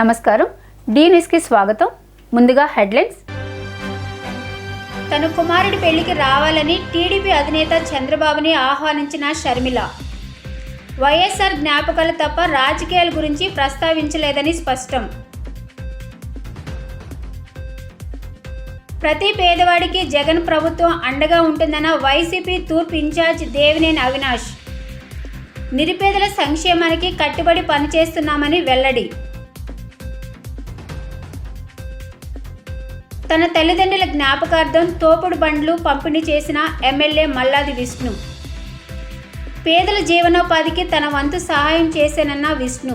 నమస్కారం, డి న్యూస్కి స్వాగతం. ముందుగా హెడ్లైన్స్. తన కుమారుడి పెళ్లికి రావాలని టీడీపీ అధినేత చంద్రబాబుని ఆహ్వానించిన షర్మిల. వైఎస్ఆర్ జ్ఞాపకాలు తప్ప రాజకీయాల గురించి ప్రస్తావించలేదని స్పష్టం. ప్రతి పేదవాడికి జగన్ ప్రభుత్వం అండగా ఉంటుందన్న వైసీపీ తూర్పు ఇన్ఛార్జ్ దేవినేని అవినాష్. నిరుపేదల సంక్షేమానికి కట్టుబడి పనిచేస్తున్నామని వెల్లడి. తన తల్లిదండ్రుల జ్ఞాపకార్థం తోపుడు బండ్లు పంపిణీ చేసిన ఎమ్మెల్యే మల్లాది విష్ణు. పేదల జీవనోపాధికి తన వంతు సహాయం చేశానన్న విష్ణు.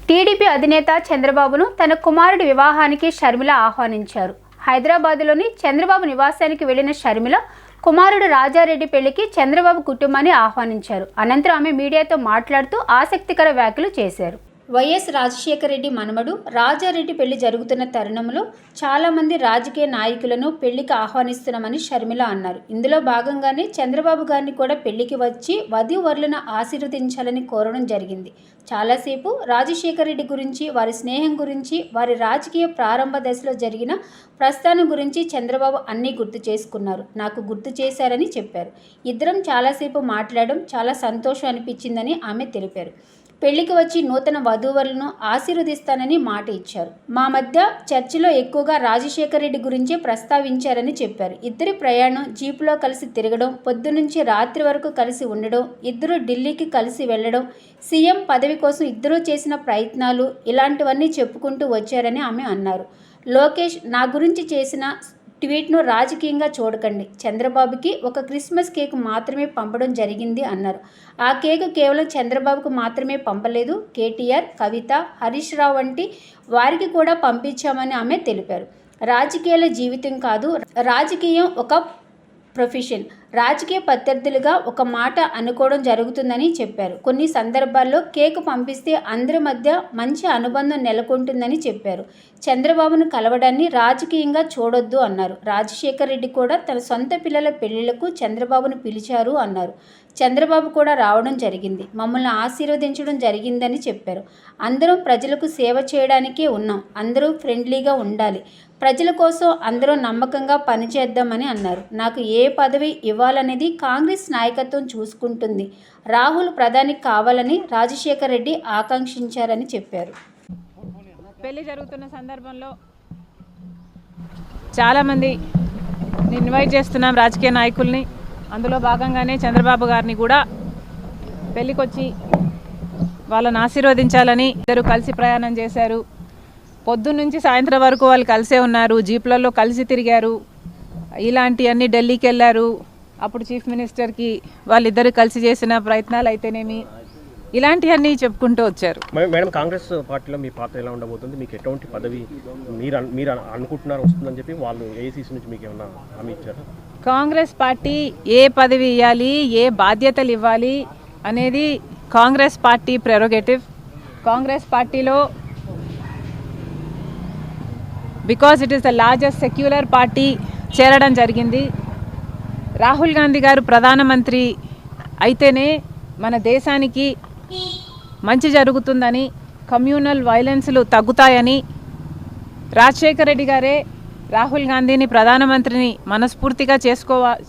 టీడీపీ అధినేత చంద్రబాబును తన కుమారుడి వివాహానికి షర్మిల ఆహ్వానించారు. హైదరాబాద్లోని చంద్రబాబు నివాసానికి వెళ్లిన షర్మిల కుమారుడు రాజారెడ్డి పెళ్లికి చంద్రబాబు కుటుంబాన్ని ఆహ్వానించారు. అనంతరం ఆమె మీడియాతో మాట్లాడుతూ ఆసక్తికర వ్యాఖ్యలు చేశారు. వైఎస్ రాజశేఖర రెడ్డి మనమడు రాజారెడ్డి పెళ్లి జరుగుతున్న తరుణంలో చాలామంది రాజకీయ నాయకులను పెళ్లికి ఆహ్వానిస్తున్నామని షర్మిల అన్నారు. ఇందులో భాగంగానే చంద్రబాబు గారిని కూడా పెళ్లికి వచ్చి వధూవరులను ఆశీర్వదించాలని కోరడం జరిగింది. చాలాసేపు రాజశేఖర రెడ్డి గురించి, వారి స్నేహం గురించి, వారి రాజకీయ ప్రారంభ దశలో జరిగిన ప్రస్థానం గురించి చంద్రబాబు అన్నీ గుర్తు చేసుకున్నారు. నాకు గుర్తు చేశారని చెప్పారు. ఇద్దరం చాలాసేపు మాట్లాడడం చాలా సంతోషం అనిపించిందని ఆమె తెలిపారు. పెళ్లికి వచ్చి నూతన వధూవరులను ఆశీర్వదిస్తానని మాట ఇచ్చారు. మా మధ్య చర్చలో ఎక్కువగా రాజశేఖర రెడ్డి గురించే ప్రస్తావించారని చెప్పారు. ఇద్దరి ప్రయాణం, జీపులో కలిసి తిరగడం, పొద్దునుంచి రాత్రి వరకు కలిసి ఉండడం, ఇద్దరు ఢిల్లీకి కలిసి వెళ్లడం, సీఎం పదవి కోసం ఇద్దరూ చేసిన ప్రయత్నాలు, ఇలాంటివన్నీ చెప్పుకుంటూ వచ్చారని ఆమె అన్నారు. లోకేష్ నా గురించి చేసిన ట్వీట్ను రాజకీయంగా చూడకండి. చంద్రబాబుకి ఒక క్రిస్మస్ కేక్ మాత్రమే పంపడం జరిగింది అన్నారు. ఆ కేక్ కేవలం చంద్రబాబుకు మాత్రమే పంపలేదు. కేటీఆర్, కవిత, హరీష్ రావు వంటి వారికి కూడా పంపించామని ఆమె తెలిపారు. రాజకీయాల జీవితం కాదు, రాజకీయం ఒక ప్రొఫెషన్. రాజకీయ ప్రత్యర్థులుగా ఒక మాట అనుకోవడం జరుగుతుందని చెప్పారు. కొన్ని సందర్భాల్లో కేకు పంపిస్తే అందరి మధ్య మంచి అనుబంధం నెలకొంటుందని చెప్పారు. చంద్రబాబును కలవడాన్ని రాజకీయంగా చూడొద్దు అన్నారు. రాజశేఖర రెడ్డి కూడా తన సొంత పిల్లల పెళ్లిళ్లకు చంద్రబాబును పిలిచారు అన్నారు. చంద్రబాబు కూడా రావడం జరిగింది, మమ్మల్ని ఆశీర్వదించడం జరిగిందని చెప్పారు. అందరం ప్రజలకు సేవ చేయడానికే ఉన్నాం, అందరూ ఫ్రెండ్లీగా ఉండాలి, ప్రజల కోసం అందరూ నమ్మకంగా పనిచేద్దామని అన్నారు. నాకు ఏ పదవి ఇవ్వాలనేది కాంగ్రెస్ నాయకత్వం చూసుకుంటుంది. రాహుల్ ప్రధాని కావాలని రాజశేఖర రెడ్డి ఆకాంక్షించారని చెప్పారు. పెళ్లి జరుగుతున్న సందర్భంలో చాలామంది ఇన్వైట్ చేస్తున్నాం రాజకీయ నాయకుల్ని. అందులో భాగంగానే చంద్రబాబు గారిని కూడా పెళ్ళికొచ్చి వాళ్ళని ఆశీర్వదించాలని ఇద్దరు కలిసి ప్రయాణం చేశారు. పొద్దున్నుంచి సాయంత్రం వరకు వాళ్ళు కలిసే ఉన్నారు, జీప్లలో కలిసి తిరిగారు. ఇలాంటివన్నీ ఢిల్లీకి వెళ్ళారు. అప్పుడు చీఫ్ మినిస్టర్కి వాళ్ళిద్దరు కలిసి చేసిన ప్రయత్నాలు అయితేనేమి, ఇలాంటివన్నీ చెప్పుకుంటూ వచ్చారు. మేడం, కాంగ్రెస్ పార్టీలో మీ పాత్ర ఎలా ఉండబోతుంది? మీకు ఎటువంటి పదవి మీరు అనుకుంటున్నారు వస్తుందని చెప్పి వాళ్ళు ఏఐసీసీ నుంచి మీకు ఏమన్నా హామీ ఇచ్చారు? కాంగ్రెస్ పార్టీ ఏ పదవి ఇవ్వాలి, ఏ బాధ్యతలు ఇవ్వాలి అనేది కాంగ్రెస్ పార్టీ ప్రెరోగేటివ్. కాంగ్రెస్ పార్టీలో because it is the largest secular party చేరడం జరిగింది. రాహుల్ గాంధీ గారు ప్రధానమంత్రి అయితేనే మన దేశానికి మంచి జరుగుతుందని, కమ్యూనల్ వైలెన్స్లు తగ్గుతాయని రాజశేఖర రెడ్డి గారే రాహుల్ గాంధీని ప్రధానమంత్రిని మనస్ఫూర్తిగా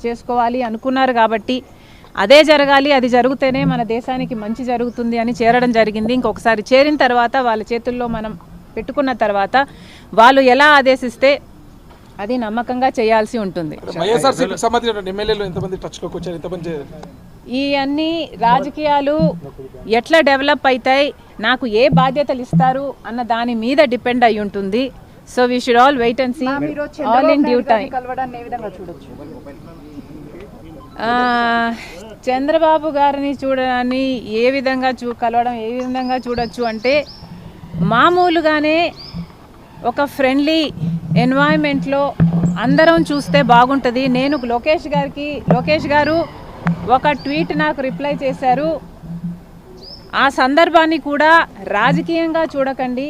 చేసుకోవాలి అనుకున్నారు. కాబట్టి అదే జరగాలి, అది జరిగితేనే మన దేశానికి మంచి జరుగుతుంది అని చేరడం జరిగింది. ఇంకొకసారి చేరిన తర్వాత వాళ్ళ చేతుల్లో మనం పెట్టుకున్న తర్వాత వాళ్ళు ఎలా ఆదేశిస్తే అది నమ్మకంగా చేయాల్సి ఉంటుంది. ఈ అన్ని రాజకీయాలు ఎట్లా డెవలప్ అవుతాయి, నాకు ఏ బాధ్యతలు ఇస్తారు అన్న దాని మీద డిపెండ్ అయి ఉంటుంది. So we should all wait and see, all in due time. Chandrababu గారిని చూడడాన్ని ఏ విధంగా కలవడం ఏ విధంగా చూడొచ్చు అంటే, మామూలుగానే ఒక ఫ్రెండ్లీ ఎన్వైర్న్మెంట్లో అందరం చూస్తే బాగుంటుంది. నేను లోకేష్ గారు ఒక ట్వీట్ నాకు రిప్లై చేశారు. ఆ సందర్భాన్ని కూడా రాజకీయంగా చూడకండి.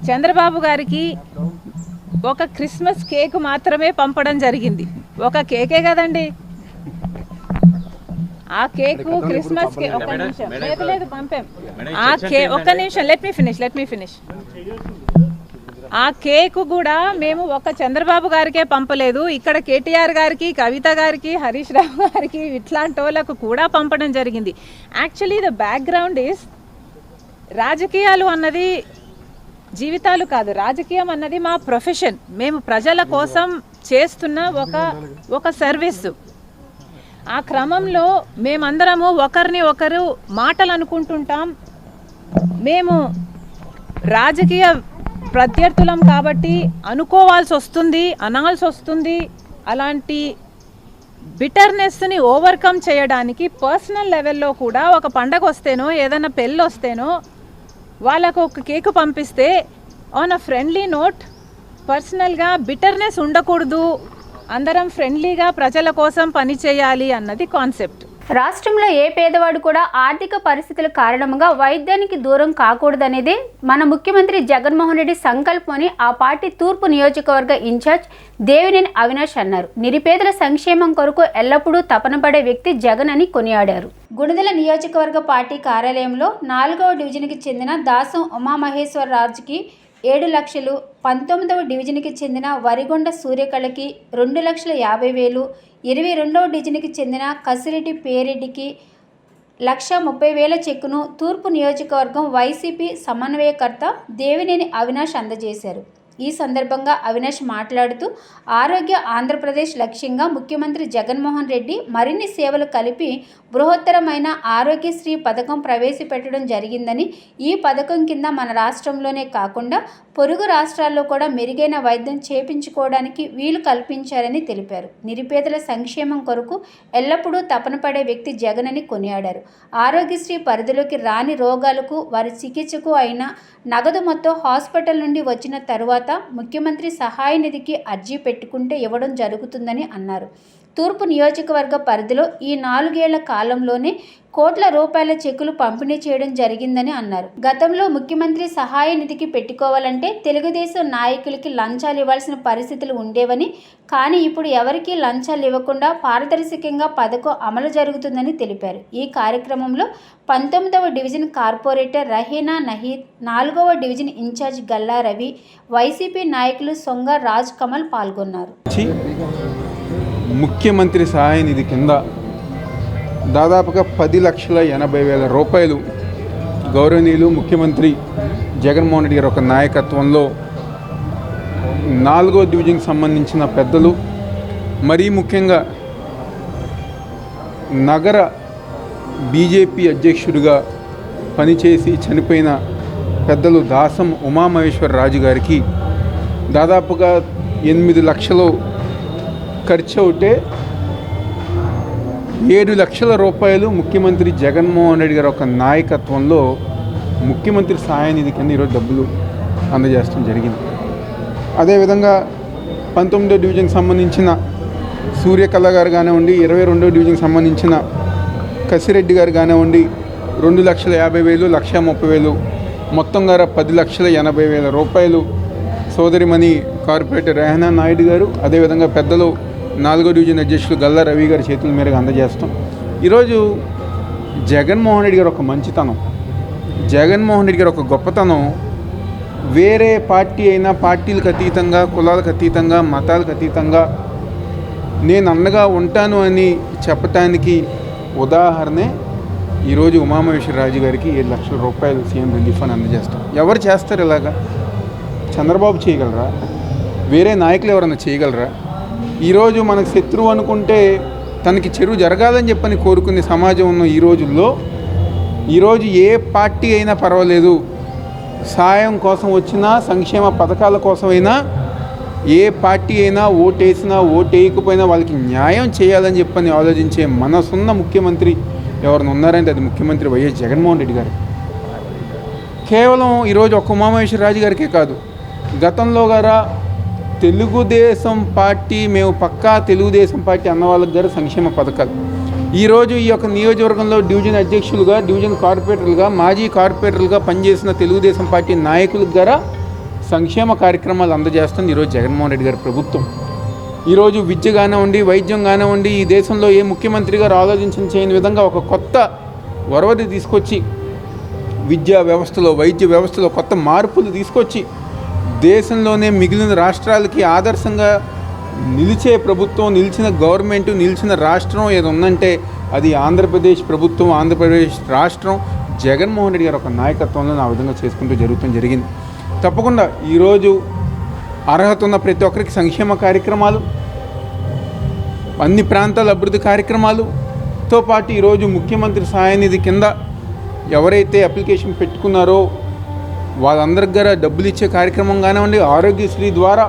చంద్రబాబు గారికి ఒక క్రిస్మస్ కేక్ మాత్రమే పంపడం జరిగింది. ఒక కేకే కదండి, ఆ కేకు క్రిస్మస్ కి ఒక నిమిషం లేదు పంపాం ఆ ఒక్క నిమిషం లెట్ మీ ఫినిష్ ఆ కేకు కూడా మేము ఒక చంద్రబాబు గారికే పంపలేదు, ఇక్కడ కేటీఆర్ గారికి, కవిత గారికి, హరీష్ రావు గారికి ఇట్లాంటి వాళ్ళకు కూడా పంపడం జరిగింది. యాక్చువల్లీ ద బ్యాక్గ్రౌండ్ ఈస్ రాజకీయాలు అన్నది జీవితాలు కాదు, రాజకీయం అన్నది మా ప్రొఫెషన్. మేము ప్రజల కోసం చేస్తున్న ఒక సర్వీస్. ఆ క్రమంలో మేమందరము ఒకరిని ఒకరు మాటలు అనుకుంటుంటాం. మేము రాజకీయ ప్రత్యర్థులం కాబట్టి అనుకోవాల్సి వస్తుంది, అనాల్సి వస్తుంది. అలాంటి బిటర్నెస్ని ఓవర్కమ్ చేయడానికి పర్సనల్ లెవెల్లో కూడా ఒక పండగ వస్తేనో ఏదైనా పెళ్ళి వస్తేనో వాళ్ళకు ఒక కేకు పంపిస్తే ఆన్ అ ఫ్రెండ్లీ నోట్, పర్సనల్గా బిటర్నెస్ ఉండకూడదు, అందరం ఫ్రెండ్లీగా ప్రజల కోసం పని చేయాలి అన్నది కాన్సెప్ట్. రాష్ట్రంలో ఏ పేదవాడు కూడా ఆర్థిక పరిస్థితుల కారణంగా వైద్యానికి దూరం కాకూడదనేదే మన ముఖ్యమంత్రి జగన్మోహన్ రెడ్డి సంకల్పం అని ఆ పార్టీ తూర్పు నియోజకవర్గ ఇన్ఛార్జ్ దేవినేని అవినాష్ అన్నారు. నిరుపేదల సంక్షేమం కొరకు ఎల్లప్పుడూ తపన పడే వ్యక్తి జగన్ అని కొనియాడారు. గుణదల నియోజకవర్గ పార్టీ కార్యాలయంలో 4వ డివిజన్కి చెందిన దాసం ఉమామహేశ్వరరాజుకి 7 లక్షలు, 19వ డివిజన్కి చెందిన వరిగొండ సూర్యకళకి 2,50,000, 22వ డివిజన్కి చెందిన కసిరెడ్డి పేరెడ్డికి 1,30,000 చెక్కును తూర్పు నియోజకవర్గం వైసీపీ సమన్వయకర్త దేవినేని అవినాష్ అందజేశారు. ఈ సందర్భంగా అవినాష్ మాట్లాడుతూ ఆరోగ్య ఆంధ్రప్రదేశ్ లక్ష్యంగా ముఖ్యమంత్రి జగన్మోహన్ రెడ్డి మరిన్ని సేవలు కలిపి బృహత్తరమైన ఆరోగ్యశ్రీ పథకం ప్రవేశపెట్టడం జరిగిందని, ఈ పథకం కింద మన రాష్ట్రంలోనే కాకుండా పొరుగు రాష్ట్రాల్లో కూడా మెరుగైన వైద్యం చేపించుకోవడానికి వీలు కల్పించారని తెలిపారు. నిరుపేదల సంక్షేమం కొరకు ఎల్లప్పుడూ తపన పడే వ్యక్తి జగన్ అని కొనియాడారు. ఆరోగ్యశ్రీ పరిధిలోకి రాని రోగాలకు వారి చికిత్సకు అయిన నగదు మొత్తం హాస్పిటల్ నుండి వచ్చిన తరువాత ముఖ్యమంత్రి సహాయ నిధికి అర్జీ పెట్టుకుంటే ఇవ్వడం జరుగుతుందని అన్నారు. తూర్పు నియోజకవర్గ పరిధిలో ఈ 4 ఏళ్ల కాలంలోనే కోట్ల రూపాయల చెక్కులు పంపిణీ చేయడం జరిగిందని అన్నారు. గతంలో ముఖ్యమంత్రి సహాయ నిధికి పెట్టుకోవాలంటే తెలుగుదేశం నాయకులకి లంచాలు ఇవ్వాల్సిన పరిస్థితులు ఉండేవని, కానీ ఇప్పుడు ఎవరికీ లంచాలు ఇవ్వకుండా పారదర్శకంగా పథకం అమలు జరుగుతుందని తెలిపారు. ఈ కార్యక్రమంలో 19వ డివిజన్ కార్పొరేటర్ రహీనా నహీద్, 4వ డివిజన్ ఇన్ఛార్జ్ గల్లా రవి, వైసీపీ నాయకులు సొంగ రాజ్ కమల్ పాల్గొన్నారు. ముఖ్యమంత్రి సహాయ నిధి కింద దాదాపుగా 10,80,000 రూపాయలు గౌరవనీయులు ముఖ్యమంత్రి జగన్మోహన్ రెడ్డి గారి ఒక నాయకత్వంలో 4వ డివిజన్కి సంబంధించిన పెద్దలు, మరీ ముఖ్యంగా నగర బీజేపీ అధ్యక్షుడిగా పనిచేసి చనిపోయిన పెద్దలు దాసం ఉమామహేశ్వరరాజు గారికి దాదాపుగా 8 లక్షలు ఖర్చు అవుతే 7 లక్షల రూపాయలు ముఖ్యమంత్రి జగన్మోహన్ రెడ్డి గారి ఒక నాయకత్వంలో ముఖ్యమంత్రి సహాయ నిధి కింద ఈరోజు డబ్బులు అందజేయడం జరిగింది. అదేవిధంగా 19వ డివిజన్కి సంబంధించిన సూర్యకళ గారు కానివ్వండి, 22వ డివిజన్కి సంబంధించిన కసిరెడ్డి గారు కానివ్వండి 2,50,000, 1,30,000 మొత్తం గారు 10,80,000 రూపాయలు సోదరిమణి కార్పొరేటర్ రహీనా నాయుడు గారు, అదేవిధంగా పెద్దలు 4వ డివిజన్ అధ్యక్షులు గల్లా రవి గారి చేతుల మీదుగా అందజేస్తాం. ఈరోజు జగన్మోహన్ రెడ్డి గారు ఒక మంచితనం, జగన్మోహన్ రెడ్డి గారు ఒక గొప్పతనం వేరే పార్టీ అయినా పార్టీలకు అతీతంగా, కులాలకు అతీతంగా, మతాలకు అతీతంగా నేను అండగా ఉంటాను అని చెప్పటానికి ఉదాహరణే ఈరోజు ఉమామహేశ్వరరాజు గారికి 7 లక్షల రూపాయలు సీఎం రిలీఫ్ అని అందజేస్తాం. ఎవరు చేస్తారు ఇలాగా? చంద్రబాబు చేయగలరా? వేరే నాయకులు ఎవరన్నా చేయగలరా? ఈరోజు మనకు శత్రువు అనుకుంటే తనకి చెరువు జరగాలని చెప్పని కోరుకునే సమాజం ఉన్న ఈ రోజుల్లో ఈరోజు ఏ పార్టీ అయినా పర్వాలేదు, సాయం కోసం వచ్చినా, సంక్షేమ పథకాల కోసమైనా ఏ పార్టీ అయినా ఓటేసినా ఓటేయకపోయినా వాళ్ళకి న్యాయం చేయాలని చెప్పని ఆలోచించే మనసున్న ముఖ్యమంత్రి ఎవరైనా ఉన్నారంటే అది ముఖ్యమంత్రి వైఎస్ జగన్మోహన్ రెడ్డి గారు. కేవలం ఈరోజు ఒక్క ఉమామహేశ్వరరాజు గారికే కాదు, గతంలో గారా తెలుగుదేశం పార్టీ, మేము పక్కా తెలుగుదేశం పార్టీ అన్న వాళ్ళకి గారు సంక్షేమ పథకాలు ఈరోజు ఈ యొక్క నియోజకవర్గంలో డివిజన్ అధ్యక్షులుగా, డివిజన్ కార్పొరేటర్లుగా, మాజీ కార్పొరేటర్లుగా పనిచేసిన తెలుగుదేశం పార్టీ నాయకులకు గారా సంక్షేమ కార్యక్రమాలు అందజేస్తుంది ఈరోజు జగన్మోహన్ రెడ్డి గారి ప్రభుత్వం. ఈరోజు విద్య కానివ్వండి, వైద్యం కానివ్వండి, ఈ దేశంలో ఏ ముఖ్యమంత్రి గారు చేయని విధంగా ఒక కొత్త ఒరవడి తీసుకొచ్చి విద్యా వ్యవస్థలో, వైద్య వ్యవస్థలో కొత్త మార్పులు తీసుకొచ్చి దేశంలోనే మిగిలిన రాష్ట్రాలకి ఆదర్శంగా నిలిచే ప్రభుత్వం, నిలిచిన గవర్నమెంట్, నిలిచిన రాష్ట్రం ఏది ఉందంటే అది ఆంధ్రప్రదేశ్ ప్రభుత్వం, ఆంధ్రప్రదేశ్ రాష్ట్రం జగన్మోహన్ రెడ్డి గారు ఒక నాయకత్వంలో ఆ విధంగా చేసుకుంటూ జరిగింది. తప్పకుండా ఈరోజు అర్హత ఉన్న ప్రతి ఒక్కరికి సంక్షేమ కార్యక్రమాలు, అన్ని ప్రాంతాల అభివృద్ధి కార్యక్రమాలుతో పాటు ఈరోజు ముఖ్యమంత్రి సహాయనిధి కింద ఎవరైతే అప్లికేషన్ పెట్టుకున్నారో వాళ్ళందరి దగ్గర డబ్బులు ఇచ్చే కార్యక్రమం కానివ్వండి, ఆరోగ్యశ్రీ ద్వారా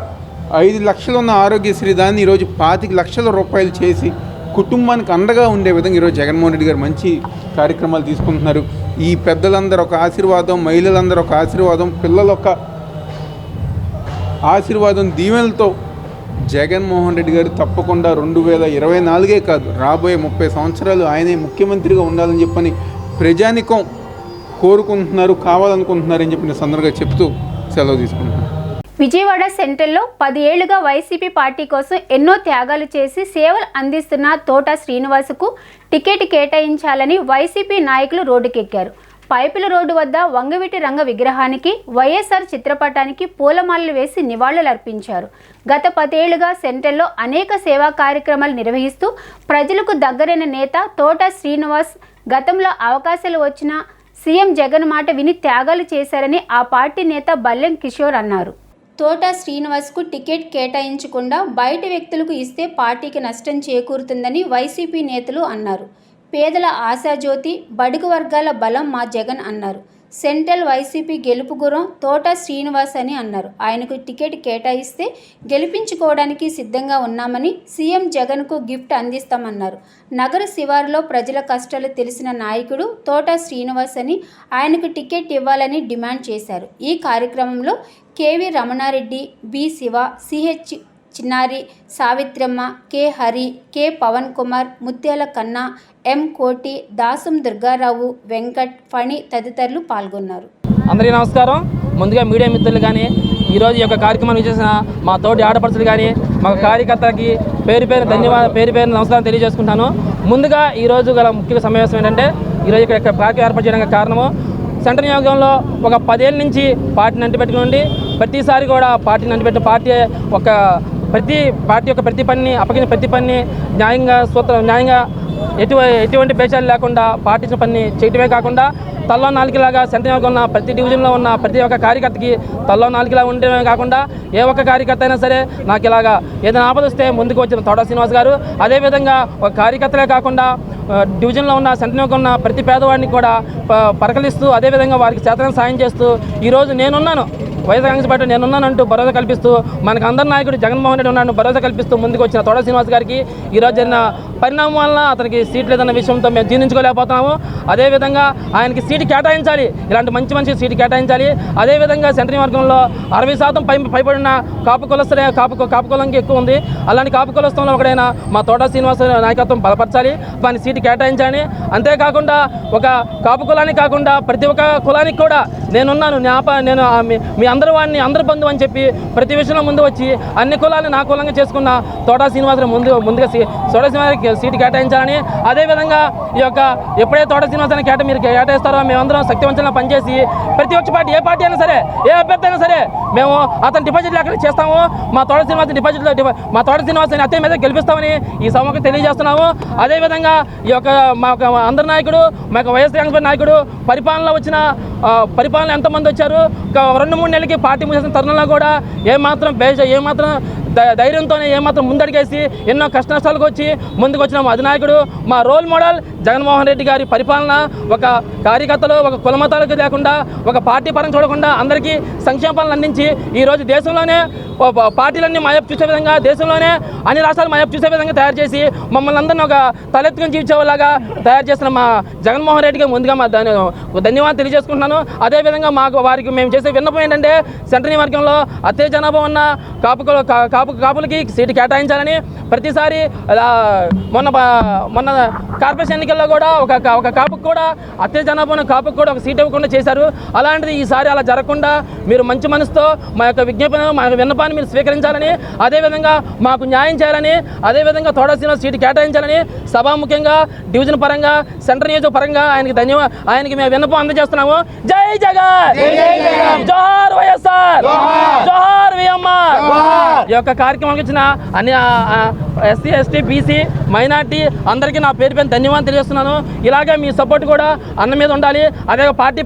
5 లక్షలు ఉన్న ఆరోగ్యశ్రీ దాన్ని ఈరోజు 25 లక్షల రూపాయలు చేసి కుటుంబానికి అండగా ఉండే విధంగా ఈరోజు జగన్మోహన్ రెడ్డి గారు మంచి కార్యక్రమాలు తీసుకుంటున్నారు. ఈ పెద్దలందరూ ఒక ఆశీర్వాదం, మహిళలందరూ ఒక ఆశీర్వాదం, పిల్లలు ఒక ఆశీర్వాదం, దీవెనలతో జగన్మోహన్ రెడ్డి గారు తప్పకుండా 2024 కాదు, రాబోయే 30 సంవత్సరాలు ఆయనే ముఖ్యమంత్రిగా ఉండాలని చెప్పని ప్రజానికం కోరుకుంటున్నారు, కావాలనుకుంటున్నారని చెప్పిన సందర్భంగా చెప్తూ సెలవు తీసుకుంటున్నాను. విజయవాడ సెంట్రల్లో 10 ఏళ్లుగా వైసీపీ పార్టీ కోసం ఎన్నో త్యాగాలు చేసి సేవలు అందిస్తున్న తోట శ్రీనివాసుకు టికెట్ కేటాయించాలని వైసీపీ నాయకులు రోడ్డుకెక్కారు. పైపుల రోడ్డు వద్ద వంగవీటి రంగ విగ్రహానికి, వైఎస్ఆర్ చిత్రపటానికి పూలమాలలు వేసి నివాళులర్పించారు. గత 10 ఏళ్లుగా సెంట్రల్లో అనేక సేవా కార్యక్రమాలు నిర్వహిస్తూ ప్రజలకు దగ్గరైన నేత తోట శ్రీనివాస్ గతంలో అవకాశాలు వచ్చినా సీఎం జగన్ మాట విని త్యాగాలు చేశారని ఆ పార్టీ నేత బల్లెం కిషోర్ అన్నారు. తోట శ్రీనివాస్కు టికెట్ కేటాయించకుండా బయట వ్యక్తులకు ఇస్తే పార్టీకి నష్టం చేకూరుతుందని వైసీపీ నేతలు అన్నారు. పేదల ఆశాజ్యోతి, బడుగు వర్గాల బలం మా జగన్ అన్నారు. సెంట్రల్ వైసీపీ గెలుపు గురం తోట శ్రీనివాస్ అని అన్నారు. ఆయనకు టికెట్ కేటాయిస్తే గెలిపించుకోవడానికి సిద్ధంగా ఉన్నామని, సీఎం జగన్కు గిఫ్ట్ అందిస్తామన్నారు. నగర శివారులో ప్రజల కష్టాలు తెలిసిన నాయకుడు తోట శ్రీనివాస్ అని, ఆయనకు టికెట్ ఇవ్వాలని డిమాండ్ చేశారు. ఈ కార్యక్రమంలో KV Ramana Reddy, B Siva, Ch Chinnari, Savitramma, K Hari, K Pavan Kumar, Mutyala Kanna, ఎం కోటి, దాసం దుర్గారావు, వెంకట్, ఫణి తదితరులు పాల్గొన్నారు. అందరికీ నమస్కారం. ముందుగా మీడియా మిత్రులు కానీ, ఈరోజు ఈ యొక్క కార్యక్రమాన్ని చేసిన మా తోటి ఆడపడుచులు కానీ, మా కార్యకర్తలకి పేరు పేరు నమస్కారం తెలియజేసుకుంటాను. ముందుగా ఈరోజు గల ముఖ్య సమావేశం ఏంటంటే, ఈరోజు ఇక్కడ కార్యక్రమం ఏర్పాటు చేయడానికి కారణము సెంట్రల్ నియోజకవర్గంలో ఒక 10 ఏళ్ళ నుంచి పార్టీని అంటిపెట్టుకుని ప్రతిసారి కూడా పార్టీని అంటిపెట్టిన ప్రతి పార్టీ యొక్క ప్రతి పనిని అప్పగిన ప్రతి పనిని న్యాయంగా ఎటువంటి భేషాలు లేకుండా పార్టీ పని చేయటమే కాకుండా తల్లో నాలుగులాగా సెంట్రల్ నియోజకవర్గంలో ఉన్న ప్రతి డివిజన్లో ఉన్న ప్రతి ఒక్క కార్యకర్తకి తల్లో నాలుగులా ఉండటమే కాకుండా ఏ ఒక్క కార్యకర్త అయినా సరే నాకు ఇలాగా ఏదైనా ఆపద వస్తే ముందుకు వచ్చిన తోట శ్రీనివాస్ గారు, అదేవిధంగా ఒక కార్యకర్తలే కాకుండా డివిజన్లో ఉన్న సెంట్రల్ నియోజకవర్గంలో ఉన్న ప్రతి పేదవాడిని కూడా పరకలిస్తూ, అదేవిధంగా వారికి చేతన సాయం చేస్తూ ఈరోజు నేనున్నాను, వైఎస్ఆర్ కాంగ్రెస్ పార్టీ నేనున్నానంటూ భరోసా కల్పిస్తూ, మనకు అందరి నాయకుడు జగన్మోహన్ రెడ్డి ఉన్నాడు భరోసా కల్పిస్తూ ముందుకు వచ్చిన తోట శ్రీనివాస్ గారికి ఈరోజు జరిగిన పరిణామం వలన అతనికి సీట్ లేదన్న విషయంతో మేము జీర్ణించుకోలేకపోతున్నాము. అదేవిధంగా ఆయనకి సీటు కేటాయించాలి, ఇలాంటి మంచి సీటు కేటాయించాలి. అదేవిధంగా సెంట్రల్ నియోజకవర్గంలో 60% పైబడిన కాపు కులంకి ఎక్కువ ఉంది. అలాంటి కాపు కులస్థంలో ఒకడైనా మా తోట శ్రీనివాస్ నాయకత్వం బలపరచాలి, దాని సీటు కేటాయించాలని. అంతేకాకుండా ఒక కాపు కులానికి కాకుండా ప్రతి ఒక్క కులానికి కూడా నేనున్నాను, నేను మీ అందరూ వాడిని అందరు బంధువు అని చెప్పి ప్రతి విషయంలో ముందు వచ్చి అన్ని కులాలను నా కులంగా చేసుకున్న తోట శ్రీనివాసరావు ముందుగా తోట శ్రీనివాసకి సీటు కేటాయించాలని. అదేవిధంగా ఈ యొక్క ఎప్పుడైతే తోట శ్రీనివాసాన్ని మీరు కేటాయిస్తారో మేమందరం శక్తివంతంగా పనిచేసి ప్రతి ఒక్క పార్టీ, ఏ పార్టీ అయినా సరే, ఏ అభ్యర్థి అయినా సరే మేము అతని డిపాజిట్లు ఎక్కడ చేస్తాము, మా తోట శ్రీనివాసని అత్తే మీద గెలిపిస్తామని ఈ సభకు తెలియజేస్తున్నాము. అదేవిధంగా ఈ యొక్క మా అందరి నాయకుడు, మా యొక్క వైఎస్ఆర్ కాంగ్రెస్ నాయకుడు పరిపాలన ఎంతమంది వచ్చారు, 2-3 నెలలకి పార్టీ మూసేసిన తరుణంలో కూడా ఏమాత్రం ధైర్యంతోనే ఏమాత్రం ముందడిగేసి ఎన్నో కష్టనష్టాలకు వచ్చి ముందుకు వచ్చిన మా అధినాయకుడు, మా రోల్ మోడల్ జగన్మోహన్ రెడ్డి గారి పరిపాలన ఒక కార్యకర్తలు, ఒక కులమతాలకు లేకుండా, ఒక పార్టీ పరం చూడకుండా అందరికీ సంక్షేమ పాలన అందించి ఈరోజు దేశంలోనే పార్టీలన్నీ మాయపు చూసే విధంగా, దేశంలోనే అన్ని రాష్ట్రాలు మాయపు చూసే విధంగా తయారు చేసి మమ్మల్ని అందరినీ ఒక తలెత్తుకుని జీవించేలాగా తయారు చేసిన మా జగన్మోహన్ రెడ్డికి ముందుగా మా ధన్యవాదాలు తెలియజేసుకుంటున్నాను. అదేవిధంగా వారికి మేము చేసే విన్నపం ఏంటంటే, సెంట్రల్ నియోజకవర్గంలో అత్యధిక జనాభా ఉన్న కాపు కాపులకి సీటు కేటాయించాలని ప్రతిసారి మొన్న కార్పొరేషన్ ఎన్నికల్లో కూడా ఒక కాపుకు కూడా అత్యధిక జనాభా కాపుకు కూడా ఒక సీటు ఇవ్వకుండా చేశారు. అలాంటిది ఈసారి అలా జరగకుండా మీరు మంచి మనసుతో మా యొక్క విన్నపాన్ని మీరు స్వీకరించాలని, అదేవిధంగా మాకు న్యాయం చేయాలని, అదేవిధంగా తోట శ్రీనివాస్ సీటు కేటాయించాలని సభాముఖ్యంగా డివిజన్ పరంగా సెంట్రల్ నియోజక పరంగా ఆయనకి మేము విన్నపం అందజేస్తున్నాము. జై జగన్, జోహార్ వైఎస్ఆర్, జోహార్ విఎంఆర్. ఈ యొక్క కార్యక్రమానికి వచ్చిన అన్ని ఎస్సీ ఎస్టీ బీసీ మైనార్టీ అందరికీ నా పేరు ధన్యవాదాలు తెలియజేస్తున్నాను. ఇలాగే మీ సపోర్ట్ కూడా అన్న మీద ఉండాలి, అదే పార్టీ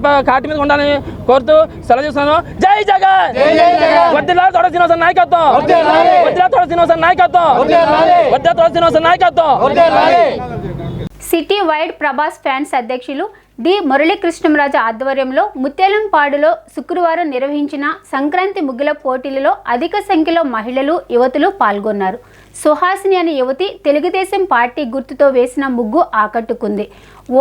మీద ఉండాలని కోరుతూ సెలవు చేస్తున్నాను. జై జగన్, వద్దిలాల్ తోట శ్రీనివాస నాయకత్వం, వద్దిలాల్ తోట శ్రీనివాస నాయకత్వం, వద్దిలాల్ తోట శ్రీనివాస నాయకత్వం. సిటీ వైడ్ ప్రభాస్ ఫ్యాన్స్ అధ్యక్షులు డి మురళీకృష్ణంరాజు ఆధ్వర్యంలో ముత్యాలంపాడులో శుక్రవారం నిర్వహించిన సంక్రాంతి ముగ్గుల పోటీలలో అధిక సంఖ్యలో మహిళలు యువతులు పాల్గొన్నారు. సుహాసిని అనే యువతి తెలుగుదేశం పార్టీ గుర్తుతో వేసిన ముగ్గు ఆకట్టుకుంది.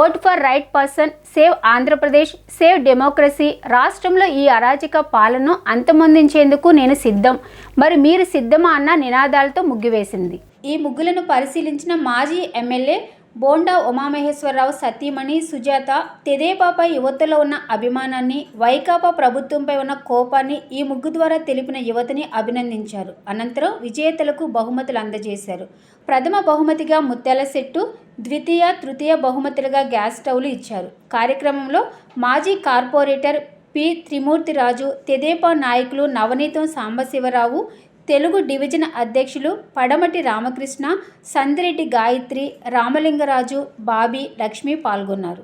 Vote for right person, save Andhra Pradesh, save democracy, రాష్ట్రంలో ఈ అరాచక పాలనను అంతమొందించేందుకు నేను సిద్ధం, మరి మీరు సిద్ధమా అన్న నినాదాలతో ముగ్గు వేసింది. ఈ ముగ్గులను పరిశీలించిన మాజీ ఎమ్మెల్యే బోండా ఉమామహేశ్వరరావు సతీమణి సుజాత తెదేపాపై యువతలో ఉన్న అభిమానాన్ని, వైకాపా ప్రభుత్వంపై ఉన్న కోపాన్ని ఈ ముగ్గు ద్వారా తెలిపిన యువతిని అభినందించారు. అనంతరం విజేతలకు బహుమతులు అందజేశారు. ప్రథమ బహుమతిగా ముత్యాల సెట్టు, ద్వితీయ తృతీయ బహుమతులుగా గ్యాస్ స్టవ్లు ఇచ్చారు. కార్యక్రమంలో మాజీ కార్పొరేటర్ పి త్రిమూర్తిరాజు, తెదేపా నాయకులు నవనీతం సాంబశివరావు, తెలుగు డివిజన్ అధ్యక్షులు పడమటి రామకృష్ణ, సందిరెడ్డి గాయత్రి, రామలింగరాజు, బాబీ, లక్ష్మి పాల్గొన్నారు.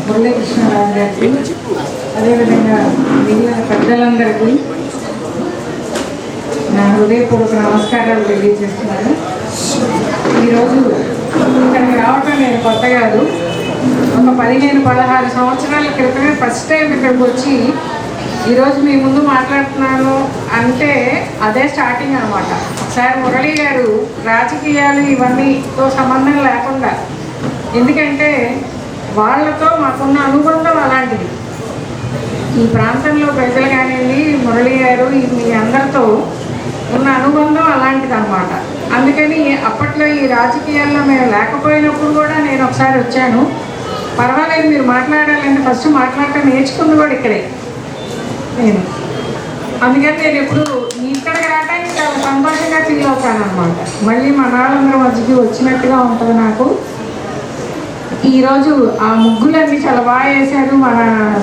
మురళీకృష్ణరాజు గారికి, అదేవిధంగా మిగిలిన పెద్దలందరికీ నా హృదయపూర్వక నమస్కారాలు తెలియజేస్తున్నాను. ఈరోజు ఇక్కడికి రావటం నేను కొత్త కాదు. ఒక 15-16 సంవత్సరాల క్రితమే ఫస్ట్ టైం ఇక్కడికి వచ్చి ఈరోజు మీ ముందు మాట్లాడుతున్నాను అంటే అదే స్టార్టింగ్ అనమాట. ఒకసారి మురళి గారు రాజకీయాలు ఇవన్నీతో సంబంధం లేకుండా, ఎందుకంటే వాళ్ళతో మాకున్న అనుబంధం అలాంటిది. ఈ ప్రాంతంలో ప్రజలు కానివ్వండి, మురళి గారు మీ అందరితో ఉన్న అనుబంధం అలాంటిది అనమాట. అందుకని అప్పట్లో ఈ రాజకీయాల్లో మేము లేకపోయినప్పుడు కూడా నేను ఒకసారి వచ్చాను. పర్వాలేదు మీరు మాట్లాడాలంటే ఫస్ట్ మాట్లాడటం నేర్చుకుంది కూడా ఇక్కడే నేను. అందుకని నేను ఎప్పుడు ఇక్కడికి రావడానికి చాలా సంతోషంగా ఫీల్ అవుతాను అనమాట. మళ్ళీ మన వాళ్ళందరి మధ్యకి వచ్చినట్టుగా ఉంటుంది నాకు. ఈరోజు ఆ ముగ్గులన్నీ చాలా బాగా వేశారు. మన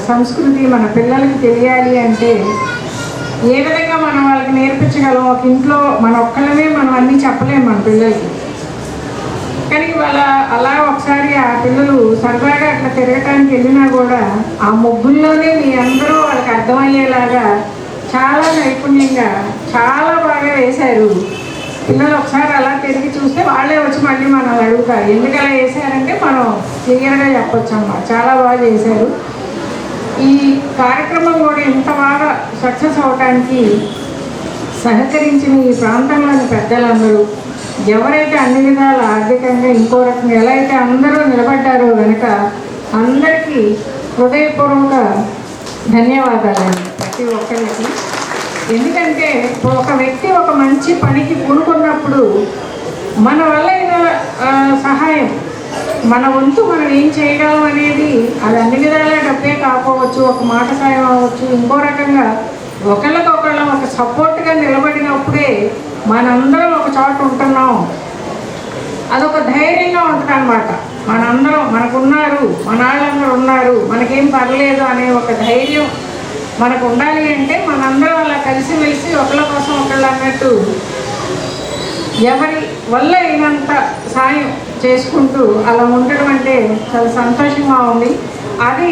సంస్కృతి మన పిల్లలకి తెలియాలి అంటే ఏ విధంగా మనం వాళ్ళకి నేర్పించగలం? ఒక ఇంట్లో మన ఒక్కళ్ళమే మనం అన్నీ చెప్పలేము మన పిల్లలకి. కానీ అలా ఒకసారి ఆ పిల్లలు సరదాగా అట్లా తిరగటానికి వెళ్ళినా కూడా ఆ ముగ్గుల్లోనే మీ అందరూ వాళ్ళకి అర్థమయ్యేలాగా చాలా నైపుణ్యంగా చాలా బాగా వేశారు. పిల్లలు ఒకసారి అలా తిరిగి చూస్తే వాళ్ళే వచ్చి మళ్ళీ మనం అడుగుతారు ఎందుకు అలా వేసారంటే మనం క్లియర్గా చెప్పొచ్చు అన్నమాట. చాలా బాగా చేశారు. ఈ కార్యక్రమం కూడా ఇంత బాగా సక్సెస్ అవడానికి సహకరించిన ఈ ప్రాంతంలోని పెద్దలందరూ, ఎవరైతే అన్ని విధాల ఆర్థికంగా ఇంకో రకంగా ఎలా అయితే అందరూ నిలబడ్డారో కనుక అందరికీ హృదయపూర్వక ధన్యవాదాలండి ప్రతి ఒక్కరికి. ఎందుకంటే ఒక వ్యక్తి ఒక మంచి పనికి పూనుకున్నప్పుడు మన వల్ల సహాయం, మన వంతు మనం ఏం చేయగలం అనేది అది అన్ని విధాలా డబ్బే కాకపోవచ్చు, ఒక మాట సాయం అవ్వచ్చు, ఇంకో రకంగా ఒకళ్ళకొకళ్ళం ఒక సపోర్ట్గా నిలబడినప్పుడే మనందరం ఒక చోట ఉంటున్నాం. అదొక ధైర్యంగా ఉంటుంది అన్నమాట. మనందరం మనకున్నారు, మన వాళ్ళందరూ ఉన్నారు, మనకేం పర్లేదు అనే ఒక ధైర్యం మనకు ఉండాలి. అంటే మనందరం అలా కలిసిమెలిసి ఒకళ్ళ కోసం ఒకళ్ళు అన్నట్టు ఎవరి వల్ల అయినంత సాయం చేసుకుంటూ అలా ఉండడం అంటే చాలా సంతోషంగా ఉంది. అది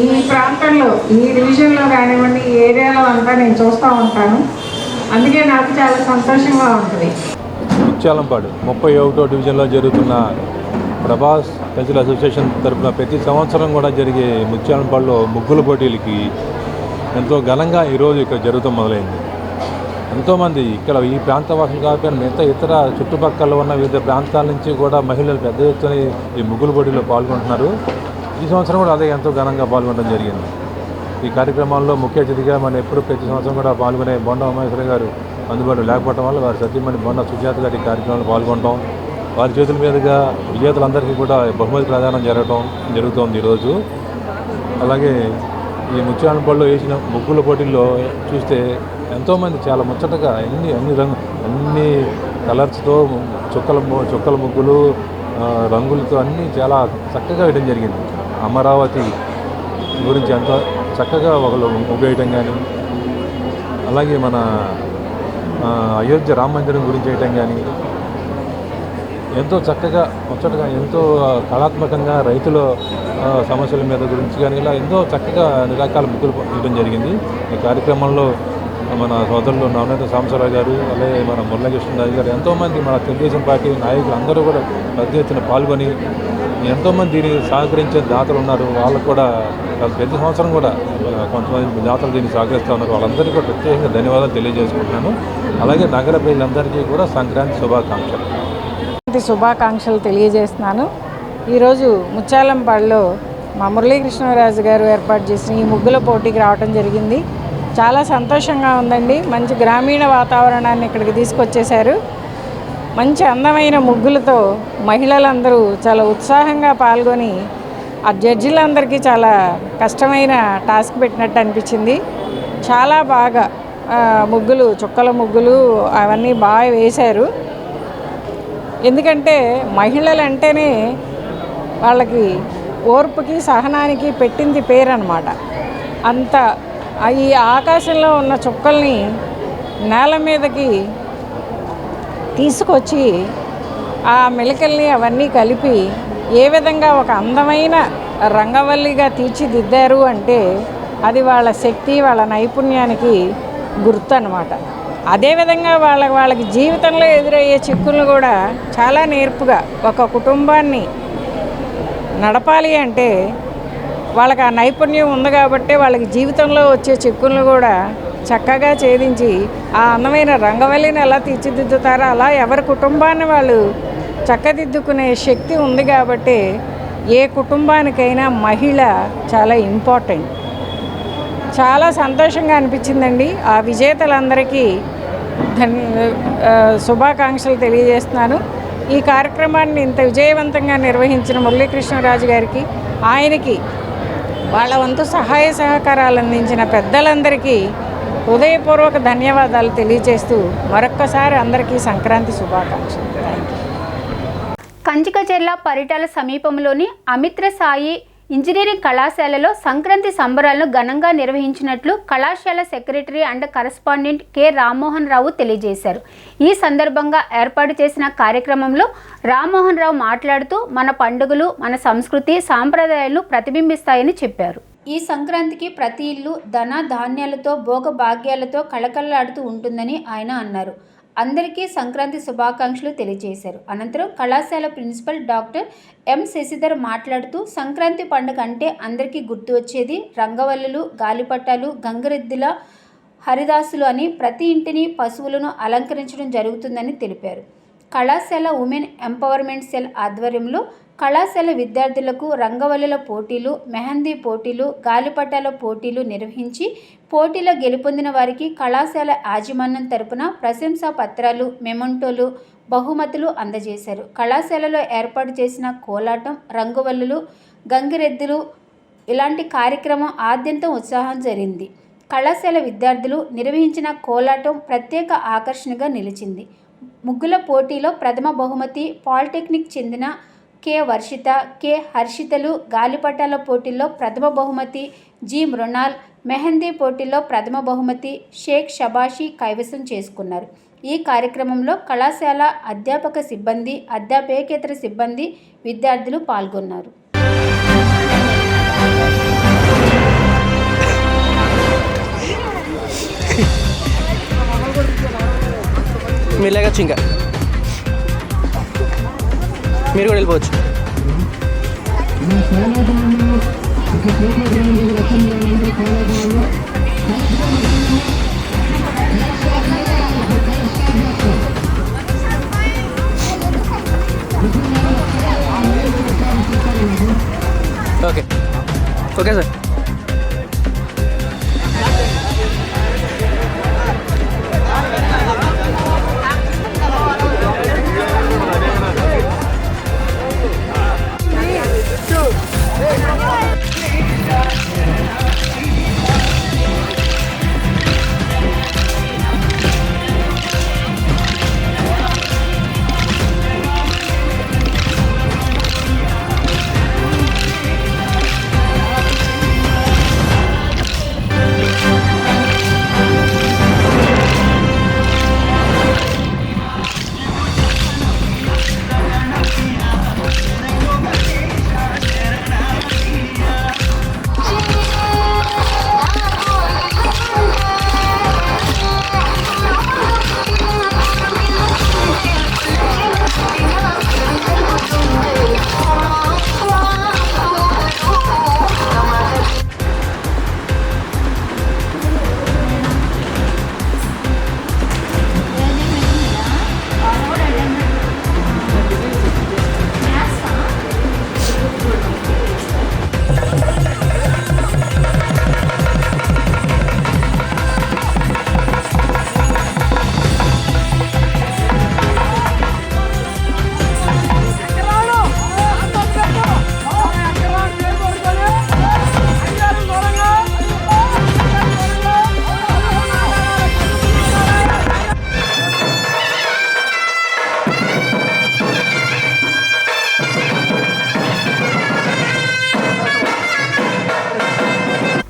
ఈ ప్రాంతంలో ఈ డివిజన్లో కానివ్వండి ఈ ఏరియాలో అంతా నేను చూస్తూ ఉంటాను. అందుకే నాకు చాలా సంతోషంగా ఉంటుంది. ముత్యాలంపాడు 31వ డివిజన్లో జరుగుతున్న ప్రభాస్ కల్చరల్ అసోసియేషన్ తరఫున ప్రతి సంవత్సరం కూడా జరిగే ముత్యాలంపాడులో ముగ్గుల పోటీలకి ఎంతో ఘనంగా ఈరోజు ఇక్కడ జరుగుతూ మొదలైంది. ఎంతోమంది ఇక్కడ ఈ ప్రాంత వాసులు కాకపోయినా మిగతా ఇతర చుట్టుపక్కల ఉన్న వివిధ ప్రాంతాల నుంచి కూడా మహిళలు పెద్ద ఎత్తున ఈ ముగ్గుల పోటీలో పాల్గొంటున్నారు. ఈ సంవత్సరం కూడా అదే ఎంతో ఘనంగా పాల్గొనడం జరిగింది. ఈ కార్యక్రమాల్లో ముఖ్య అతిథిగా మనం ఎప్పుడు ప్రతి సంవత్సరం కూడా పాల్గొనే బొండా ఉమేశ్వర గారు అందుబాటులో లేకపోవడం వల్ల వారి సతీమణి బొండా సుజాత గారి ఈ కార్యక్రమంలో పాల్గొనడం, వారి చేతుల మీదుగా విజేతలందరికీ కూడా బహుమతి ప్రదానం జరుగుతోంది ఈరోజు. అలాగే ఈ ముత్యాలంపాడులో వేసిన ముగ్గుల పోటీల్లో చూస్తే ఎంతోమంది చాలా ముచ్చటగా అన్ని కలర్స్తో చుక్కల ముగ్గులు రంగులతో అన్నీ చాలా చక్కగా వేయడం జరిగింది. అమరావతి గురించి ఎంతో చక్కగా ఒకళ్ళు ముగ్గు వేయటం కానీ, అలాగే మన అయోధ్య రామ మందిరం గురించి వేయటం కానీ ఎంతో చక్కగా ముచ్చటగా ఎంతో కళాత్మకంగా రైతుల సమస్యల మీద గురించి కానీ ఇలా ఎంతో చక్కగా అన్ని రకాల ముగ్గులు వేయడం జరిగింది. ఈ కార్యక్రమంలో మన సోదరులు నవనేత సాంబశివరావు గారు, అలాగే మన మురళీకృష్ణరాజు గారు, ఎంతోమంది మన తెలుగుదేశం పార్టీ నాయకులు అందరూ కూడా పెద్ద ఎత్తున పాల్గొని ఎంతోమంది దీన్ని సహకరించే దాతలు ఉన్నారు. వాళ్ళకు కూడా ప్రతి సంవత్సరం కూడా కొంతమంది దాతలు దీన్ని సహకరిస్తూ ఉన్నారు. వాళ్ళందరికీ కూడా ప్రత్యేకంగా ధన్యవాదాలు తెలియజేసుకుంటున్నాను. అలాగే నగర ప్రజలందరికీ కూడా సంక్రాంతి శుభాకాంక్షలు తెలియజేస్తున్నాను. ఈరోజు ముత్యాలంపాడులో మా మురళీకృష్ణరాజు గారు ఏర్పాటు చేసిన ఈ ముగ్గుల పోటీకి రావడం జరిగింది. చాలా సంతోషంగా ఉందండి. మంచి గ్రామీణ వాతావరణాన్ని ఇక్కడికి తీసుకొచ్చేశారు. మంచి అందమైన ముగ్గులతో మహిళలందరూ చాలా ఉత్సాహంగా పాల్గొని ఆ జడ్జిలందరికీ చాలా కష్టమైన టాస్క్ పెట్టినట్టు అనిపించింది. చాలా బాగా ముగ్గులు, చుక్కల ముగ్గులు అవన్నీ బాగా వేశారు. ఎందుకంటే మహిళలు అంటేనే వాళ్ళకి ఓర్పుకి సహనానికి పెట్టింది పేరు అన్నమాట. అంత ఈ ఆకాశంలో ఉన్న చుక్కల్ని నేల మీదకి తీసుకొచ్చి ఆ మెలికల్ని అవన్నీ కలిపి ఏ విధంగా ఒక అందమైన రంగవల్లిగా తీర్చిదిద్దారు అంటే అది వాళ్ళ శక్తి, వాళ్ళ నైపుణ్యానికి గుర్తు అన్నమాట. అదేవిధంగా వాళ్ళకి జీవితంలో ఎదురయ్యే చిక్కులను కూడా చాలా నేర్పుగా ఒక కుటుంబాన్ని నడపాలి అంటే వాళ్ళకి ఆ నైపుణ్యం ఉంది కాబట్టి వాళ్ళకి జీవితంలో వచ్చే చిక్కులను కూడా చక్కగా ఛేదించి ఆ అందమైన రంగవల్లిని ఎలా తీర్చిదిద్దుతారో అలా ఎవరి కుటుంబాన్ని వాళ్ళు చక్కదిద్దుకునే శక్తి ఉంది కాబట్టి ఏ కుటుంబానికైనా మహిళ చాలా ఇంపార్టెంట్. చాలా సంతోషంగా అనిపించిందండి. ఆ విజేతలందరికీ శుభాకాంక్షలు తెలియజేస్తున్నాను. ఈ కార్యక్రమాన్ని ఇంత విజయవంతంగా నిర్వహించిన మురళీకృష్ణరాజు గారికి, ఆయనకి వాళ్ళ వంతు సహాయ సహకారాలు అందించిన పెద్దలందరికీ హృదయపూర్వక ధన్యవాదాలు తెలియజేస్తూ మరొక్కసారి అందరికీ సంక్రాంతి శుభాకాంక్షలు. కంచికచెర్ల పరిటాల సమీపంలోని అమిత్ర సాయి ఇంజనీరింగ్ కళాశాలలో సంక్రాంతి సంబరాలను ఘనంగా నిర్వహించినట్లు కళాశాల secretary and correspondent K Rammohan Rao తెలియజేశారు. ఈ సందర్భంగా ఏర్పాటు చేసిన కార్యక్రమంలో రామ్మోహన్ రావు మాట్లాడుతూ మన పండుగలు, మన సంస్కృతి, సాంప్రదాయాలను ప్రతిబింబిస్తాయని చెప్పారు. ఈ సంక్రాంతికి ప్రతి ఇల్లు ధన ధాన్యాలతో, భోగభాగ్యాలతో కళకళలాడుతూ ఉంటుందని ఆయన అన్నారు. అందరికీ సంక్రాంతి శుభాకాంక్షలు తెలియజేశారు. అనంతరం కళాశాల ప్రిన్సిపల్ డాక్టర్ ఎం శశిధర్ మాట్లాడుతూ సంక్రాంతి పండుగ అంటే అందరికీ గుర్తు వచ్చేది రంగవల్లులు, గాలిపటాలు, గంగరెద్దుల, హరిదాసులు అని ప్రతి ఇంటిని పశువులను అలంకరించడం జరుగుతుందని తెలిపారు. కళాశాల ఉమెన్ ఎంపవర్మెంట్ సెల్ ఆధ్వర్యంలో కళాశాల విద్యార్థులకు రంగవల్లుల పోటీలు, మెహందీ పోటీలు, గాలిపటాల పోటీలు నిర్వహించి పోటీలో గెలుపొందిన వారికి కళాశాల యాజమాన్యం తరపున ప్రశంసా పత్రాలు, మెమంటోలు, బహుమతులు అందజేశారు. కళాశాలలో ఏర్పాటు చేసిన కోలాటం, రంగవల్లులు, గంగిరెద్దులు ఇలాంటి కార్యక్రమం ఆద్యంతం ఉత్సాహం జరిగింది. కళాశాల విద్యార్థులు నిర్వహించిన కోలాటం ప్రత్యేక ఆకర్షణగా నిలిచింది. ముగ్గుల పోటీలో ప్రథమ బహుమతి పాలిటెక్నిక్ చెందిన కె వర్షిత, కె హర్షితలు, గాలిపటాల పోటీల్లో ప్రథమ బహుమతి జి మృణాల్, మెహందీ పోటీల్లో ప్రథమ బహుమతి షేక్ షబాషి కైవసం చేసుకున్నారు. ఈ కార్యక్రమంలో కళాశాల అధ్యాపక సిబ్బంది, అధ్యాపకేతర సిబ్బంది, విద్యార్థులు పాల్గొన్నారు. మీరు లేకొచ్చు, ఇంకా మీరు కూడా వెళ్ళిపోవచ్చు. Okay okay sir.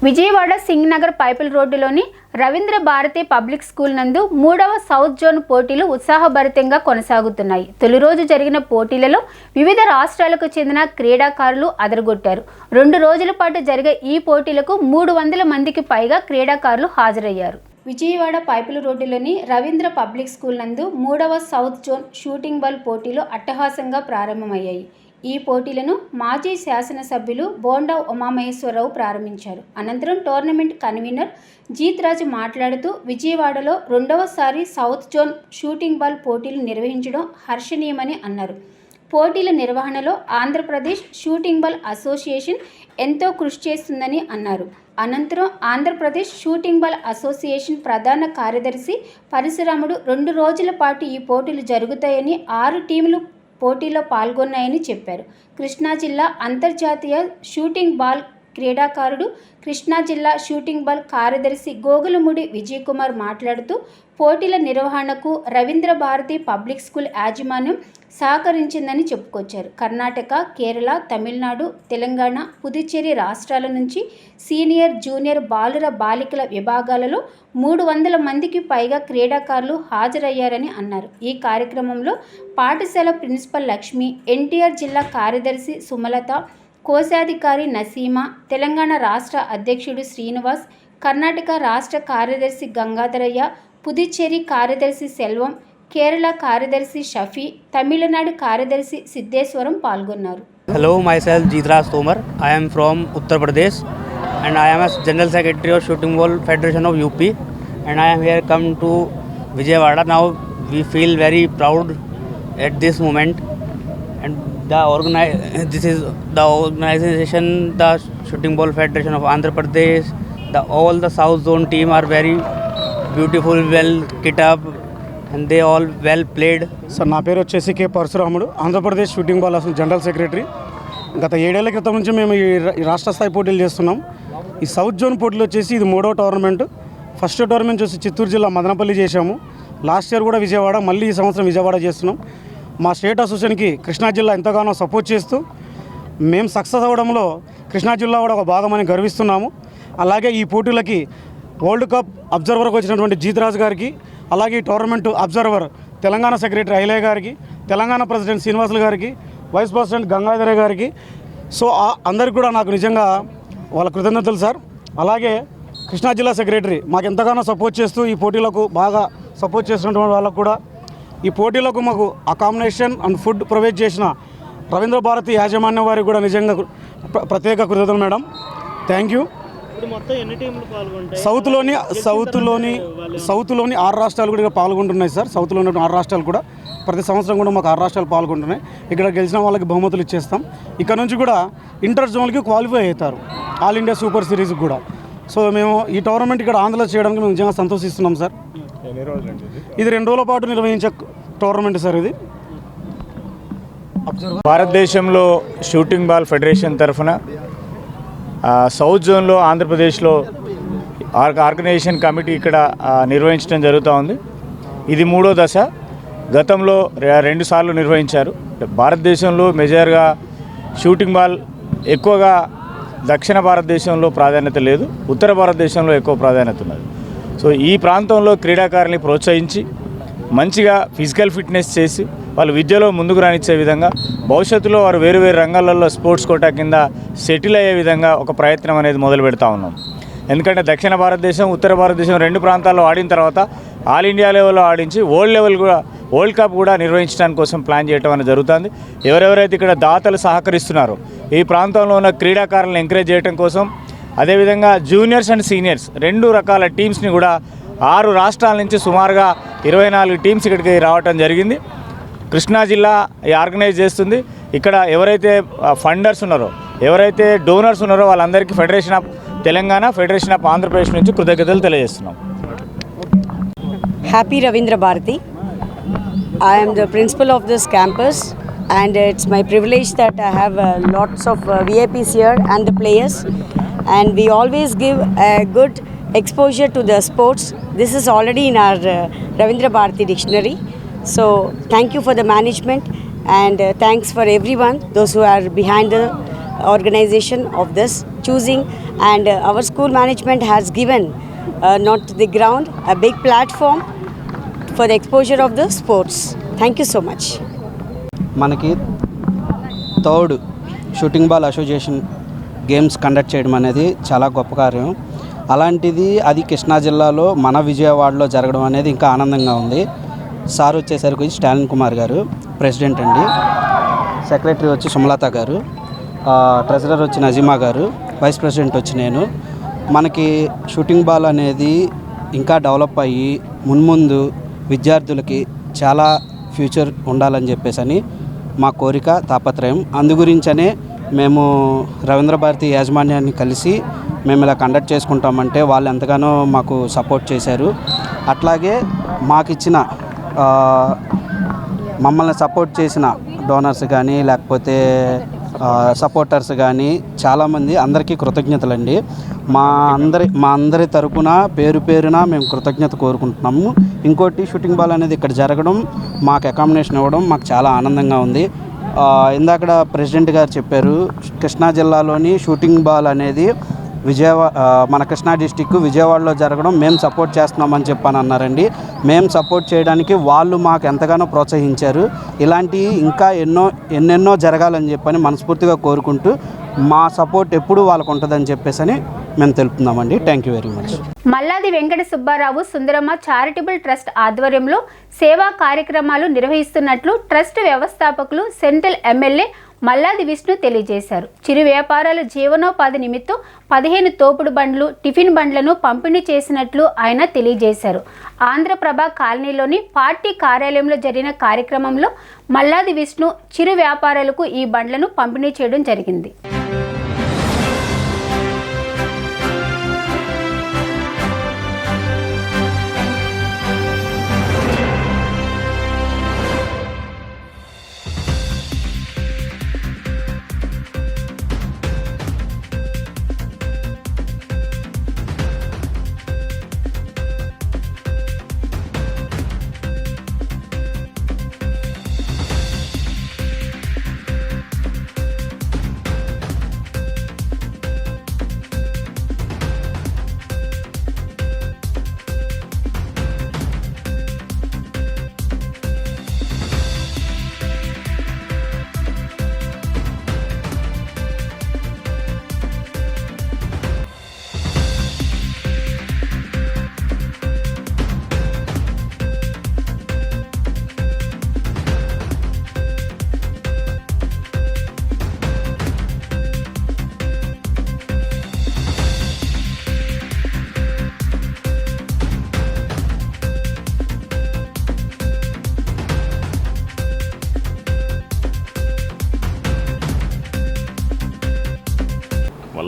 Vijayawada Singh Nagar Pipula రోడ్డులోని రవీంద్ర భారతి పబ్లిక్ స్కూల్ నందు 3వ సౌత్ జోన్ పోటీలు ఉత్సాహభరితంగా కొనసాగుతున్నాయి. తొలి రోజు జరిగిన పోటీలలో వివిధ రాష్ట్రాలకు చెందిన క్రీడాకారులు అదరగొట్టారు. 2 రోజుల పాటు జరిగే ఈ పోటీలకు 300 మందికి పైగా క్రీడాకారులు హాజరయ్యారు. విజయవాడ పైపుల్ రోడ్డులోని రవీంద్ర పబ్లిక్ స్కూల్ నందు 3వ సౌత్ జోన్ షూటింగ్ బాల్ పోటీలు అట్టహాసంగా ప్రారంభమయ్యాయి. ఈ పోటీలను మాజీ శాసనసభ్యులు బోండా ఉమామహేశ్వరరావు ప్రారంభించారు. అనంతరం టోర్నమెంట్ కన్వీనర్ జీత్రాజు మాట్లాడుతూ విజయవాడలో 2వసారి సౌత్ జోన్ షూటింగ్ బాల్ పోటీలు నిర్వహించడం హర్షణీయమని అన్నారు. పోటీల నిర్వహణలో ఆంధ్రప్రదేశ్ షూటింగ్ బాల్ అసోసియేషన్ ఎంతో కృషి చేస్తుందని అన్నారు. అనంతరం ఆంధ్రప్రదేశ్ షూటింగ్ బాల్ అసోసియేషన్ ప్రధాన కార్యదర్శి పరశురాముడు 2 రోజుల పాటు ఈ పోటీలు జరుగుతాయని 6 టీములు పోటీలో పాల్గొన్నాయని చెప్పారు. కృష్ణా జిల్లా అంతర్జాతీయ షూటింగ్ బాల్ క్రీడాకారుడు, కృష్ణా జిల్లా షూటింగ్ బాల్ కార్యదర్శి గోగులముడి విజయ్ కుమార్ మాట్లాడుతూ పోటీల నిర్వహణకు రవీంద్ర భారతి పబ్లిక్ స్కూల్ యాజమాన్యం సహకరించిందని చెప్పుకొచ్చారు. కర్ణాటక, కేరళ, తమిళనాడు, తెలంగాణ, పుదుచ్చేరి రాష్ట్రాల నుంచి సీనియర్, జూనియర్ బాలుర బాలికల విభాగాలలో 300 మందికి పైగా క్రీడాకారులు హాజరయ్యారని అన్నారు. ఈ కార్యక్రమంలో పాఠశాల ప్రిన్సిపల్ లక్ష్మి, ఎన్టీఆర్ జిల్లా కార్యదర్శి సుమలత, కోశాధికారి నసీమా, తెలంగాణ రాష్ట్ర అధ్యక్షుడు శ్రీనివాస్, కర్ణాటక రాష్ట్ర కార్యదర్శి గంగాధరయ్య, పుదుచ్చేరి కార్యదర్శి సెల్వం, కేరళ కార్యదర్శి షఫీ, తమిళనాడు కార్యదర్శి సిద్ధేశ్వరం పాల్గొన్నారు. Hello, myself Jeetraj Tomar. I am from Uttar Pradesh and I am a General Secretary of Shooting Ball Federation of UP and I am here come to Vijayawada. Now we feel very proud at this moment and this is the organization, the Shooting Ball Federation of Andhra Pradesh, all the South Zone team are very beautiful, well kit up and they all well played. Sir, నా పేరు వచ్చేసి కే పరశురాముడు, Andhra Pradesh shooting ball association general secretary. గత 7 ఏళ్ల క్రితం నుంచి మేము ఈ రాష్ట్ర స్థాయి పోటీలు చేస్తున్నాం. ఈ సౌత్ జోన్ పోటీలు వచ్చేసి ఇది 3వ టోర్నమెంట్. ఫస్ట్ టోర్నమెంట్ వచ్చి చిత్తూరు జిల్లా మదనపల్లి చేశాము. లాస్ట్ ఇయర్ కూడా విజయవాడ, మళ్ళీ ఈ సంవత్సరం విజయవాడ చేస్తున్నాం. మా స్టేట్ అసోసియేషన్కి కృష్ణా జిల్లా ఎంతగానో సపోర్ట్ చేస్తూ మేము సక్సెస్ అవ్వడంలో కృష్ణా జిల్లా కూడా ఒక భాగమని గర్విస్తున్నాము. అలాగే ఈ పోటీలకి వరల్డ్ కప్ అబ్జర్వర్కి వచ్చినటువంటి జీత్రాజ్ గారికి, అలాగే ఈ tournament observer Telangana secretary Ailayya గారికి, తెలంగాణ ప్రెసిడెంట్ శ్రీనివాసులు గారికి, వైస్ ప్రెసిడెంట్ గంగాధర గారికి, సో అందరికి కూడా నాకు నిజంగా వాళ్ళ కృతజ్ఞతలు సార్. అలాగే కృష్ణా జిల్లా సెక్రటరీ మాకు ఎంతగానో సపోర్ట్ చేస్తూ ఈ పోటీలకు బాగా సపోర్ట్ చేస్తున్నటువంటి వాళ్ళకు కూడా ఈ పోటీలకు మాకు అకామిడేషన్ అండ్ ఫుడ్ ప్రొవైడ్ చేసిన రవీంద్ర భారతి యాజమాన్యం వారికి కూడా నిజంగా ప్రత్యేక కృతజ్ఞతలు మేడం. Thank you. సౌత్లోని 6 రాష్ట్రాలు కూడా పాల్గొంటున్నాయి సార్. సౌత్లో ఉన్న 6 రాష్ట్రాలు కూడా ప్రతి సంవత్సరం కూడా మాకు 6 రాష్ట్రాలు పాల్గొంటున్నాయి. ఇక్కడ గెలిచిన వాళ్ళకి బహుమతులు ఇచ్చేస్తాం. ఇక్కడ నుంచి కూడా ఇంటర్ జోన్కి క్వాలిఫై అవుతారు ఆల్ ఇండియా సూపర్ సిరీస్కి కూడా. సో మేము ఈ టోర్నమెంట్ ఇక్కడ ఆంధ్రలో చేయడానికి మేము నిజంగా సంతోషిస్తున్నాం సార్. ఇది 2 రోజుల పాటు నిర్వహించే టోర్నమెంట్ సార్ ఇది. భారతదేశంలో షూటింగ్ బాల్ ఫెడరేషన్ తరఫున సౌత్ జోన్లో ఆంధ్రప్రదేశ్లో ఆర్గనైజేషన్ కమిటీ ఇక్కడ నిర్వహించడం జరుగుతూ ఉంది. ఇది 3వ దశ. గతంలో 2 సార్లు నిర్వహించారు. భారతదేశంలో మేజర్గా షూటింగ్ బాల్ ఎక్కువగా దక్షిణ భారతదేశంలో ప్రాధాన్యత లేదు, ఉత్తర భారతదేశంలో ఎక్కువ ప్రాధాన్యత ఉన్నది. సో ఈ ప్రాంతంలో క్రీడాకారుల్ని ప్రోత్సహించి మంచిగా ఫిజికల్ ఫిట్నెస్ చేసి వాళ్ళు విద్యలో ముందుకు రానిచ్చే విధంగా భవిష్యత్తులో వారు వేరు వేరు రంగాలలో స్పోర్ట్స్ కోటా కింద సెటిల్ అయ్యే విధంగా ఒక ప్రయత్నం అనేది మొదలు పెడతా ఉన్నాం. ఎందుకంటే దక్షిణ భారతదేశం, ఉత్తర భారతదేశం 2 ప్రాంతాల్లో ఆడిన తర్వాత ఆల్ ఇండియా లెవెల్లో ఆడించి వరల్డ్ కప్ కూడా నిర్వహించడానికి కోసం ప్లాన్ చేయడం అనేది జరుగుతుంది. ఎవరెవరైతే ఇక్కడ దాతలు సహకరిస్తున్నారో ఈ ప్రాంతంలో ఉన్న క్రీడాకారులను ఎంకరేజ్ చేయడం కోసం, అదేవిధంగా జూనియర్స్ అండ్ సీనియర్స్ 2 రకాల టీమ్స్ని కూడా 6 రాష్ట్రాల నుంచి సుమారుగా 24 టీమ్స్ ఇక్కడికి రావటం జరిగింది. కృష్ణా జిల్లా ఆర్గనైజ్ చేస్తుంది. ఇక్కడ ఎవరైతే ఫండర్స్ ఉన్నారో, ఎవరైతే డోనర్స్ ఉన్నారో వాళ్ళందరికీ federation of Telangana, federation of Andhra Pradesh నుంచి కృతజ్ఞతలు తెలియజేస్తున్నాం. Happy Ravindra Bharati. I am the principal of this campus and it's my privilege that I have lots of VIPs here and the players, and we always give a good exposure to the sports. This is already in our Ravindra Bharati dictionary. So thank you for the management and thanks for everyone, those who are behind the organization of this choosing, and our school management has given not the ground, a big platform for the exposure of the sports. Thank you so much. మనకి 3rd shooting ball association games conduct చేయడం అనేది చాలా గొప్ప కార్యం. అలాంటిది అది కృష్ణా జిల్లాలో మన విజయవాడలో జరగడం అనేది ఇంకా ఆనందంగా ఉంది. సార్ వచ్చేసరికి స్టాలిన్ కుమార్ గారు ప్రెసిడెంట్ అండి, సెక్రటరీ వచ్చి సుమలత గారు, ట్రెజరర్ వచ్చి నజీమా గారు, వైస్ ప్రెసిడెంట్ వచ్చి నేను. మనకి షూటింగ్ బాల్ అనేది ఇంకా డెవలప్ అయ్యి మున్ముందు విద్యార్థులకి చాలా ఫ్యూచర్ ఉండాలని చెప్పేసి మా కోరిక, తాపత్రయం. అందుగురించనే మేము రవీంద్ర భారతి యాజమాన్యాన్ని కలిసి మేము ఇలా కండక్ట్ చేసుకుంటామంటే వాళ్ళు ఎంతగానో మాకు సపోర్ట్ చేశారు. అట్లాగే మాకిచ్చిన మమ్మల్ని సపోర్ట్ చేసిన డోనర్స్ కానీ లేకపోతే సపోర్టర్స్ కానీ చాలామంది, అందరికీ కృతజ్ఞతలండి. మా అందరి తరపున పేరు పేరున మేము కృతజ్ఞత కోరుకుంటున్నాము. ఇంకోటి షూటింగ్ బాల్ అనేది ఇక్కడ జరగడం, మాకు అకామిడేషన్ ఇవ్వడం మాకు చాలా ఆనందంగా ఉంది. ఇందాక ప్రెసిడెంట్ గారు చెప్పారు, కృష్ణా జిల్లాలోని షూటింగ్ బాల్ అనేది మన కృష్ణా డిస్టిక్ విజయవాడలో జరగడం మేము సపోర్ట్ చేస్తున్నామని చెప్పని అన్నారండి. మేము సపోర్ట్ చేయడానికి వాళ్ళు మాకు ఎంతగానో ప్రోత్సహించారు. ఇలాంటి ఇంకా ఎన్నెన్నో జరగాలని చెప్పని మనస్ఫూర్తిగా కోరుకుంటూ మా సపోర్ట్ ఎప్పుడు వాళ్ళకు ఉంటుందని చెప్పేసి మేము తెలుపుతున్నామండి. Thank you very much. Malladi Venkata Subbarao Sundaramma charitable trust ఆధ్వర్యంలో సేవా కార్యక్రమాలు నిర్వహిస్తున్నట్లు ట్రస్ట్ వ్యవస్థాపకులు సెంట్రల్ ఎమ్మెల్యే మల్లాది విష్ణు తెలియజేశారు. చిరు వ్యాపారాల జీవనోపాధి నిమిత్తం 15 తోపుడు బండ్లు, టిఫిన్ బండ్లను పంపిణీ చేసినట్లు ఆయన తెలియజేశారు. ఆంధ్రప్రభ కాలనీలోని పార్టీ కార్యాలయంలో జరిగిన కార్యక్రమంలో మల్లాది విష్ణు చిరు వ్యాపారాలకు ఈ బండ్లను పంపిణీ చేయడం జరిగింది.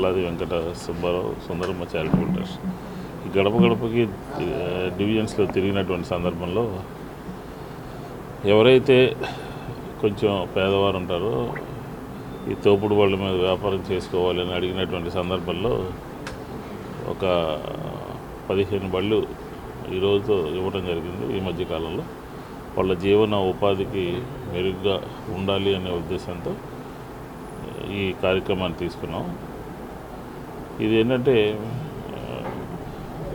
Malladi Venkata Subbarao Sundaramma charitable trust. ఈ గడప గడపకి డివిజన్స్లో తిరిగినటువంటి సందర్భంలో ఎవరైతే కొంచెం పేదవారు ఉంటారో ఈ తోపుడు బళ్ళ మీద వ్యాపారం చేసుకోవాలని అడిగినటువంటి సందర్భంలో ఒక 15 బళ్ళు ఈరోజు ఇవ్వడం జరిగింది. ఈ మధ్యకాలంలో వాళ్ళ జీవన ఉపాధికి మెరుగ్గా ఉండాలి అనే ఉద్దేశంతో ఈ కార్యక్రమాన్ని తీసుకున్నాం. ఇది ఏంటంటే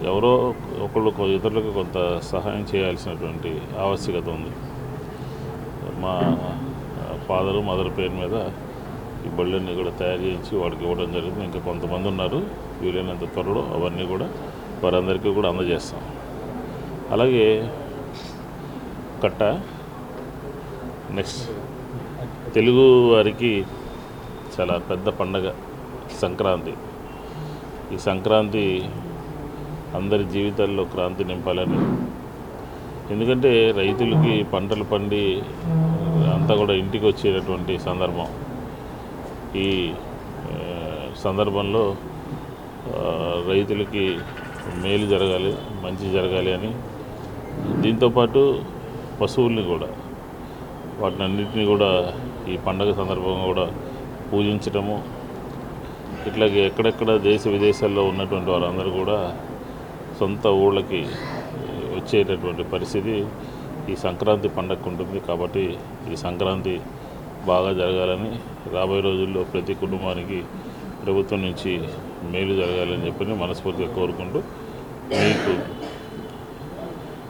ఎవరో ఒకళ్ళు ఇతరులకు కొంత సహాయం చేయాల్సినటువంటి ఆవశ్యకత ఉంది. మా ఫాదరు మదర్ పేరు మీద ఈ బళ్ళన్నీ కూడా తయారు చేయించి వాడికి ఇవ్వడం జరిగింది. ఇంకా కొంతమంది ఉన్నారు, వీలైనంత త్వరలో అవన్నీ కూడా వారందరికీ కూడా అందజేస్తాం. అలాగే కట్ట నెక్స్ట్ తెలుగు వారికి చాలా పెద్ద పండగ సంక్రాంతి. ఈ సంక్రాంతి అందరి జీవితాల్లో క్రాంతి నింపాలని, ఎందుకంటే రైతులకి పంటలు పండి అంతా కూడా ఇంటికి వచ్చేటటువంటి సందర్భం. ఈ సందర్భంలో రైతులకి మేలు జరగాలి, మంచి జరగాలి అని, దీంతోపాటు పశువుల్ని కూడా వాటినన్నింటినీ కూడా ఈ పండగ సందర్భంగా కూడా పూజించడము, ఇట్లాగే ఎక్కడెక్కడ దేశ విదేశాల్లో ఉన్నటువంటి వారందరూ కూడా సొంత ఊళ్ళకి వచ్చేటటువంటి పరిస్థితి ఈ సంక్రాంతి పండగకు ఉంటుంది. కాబట్టి ఈ సంక్రాంతి బాగా జరగాలని, రాబోయే రోజుల్లో ప్రతి కుటుంబానికి ప్రభుత్వం నుంచి మేలు జరగాలని చెప్పి మనస్ఫూర్తిగా కోరుకుంటూ మీకు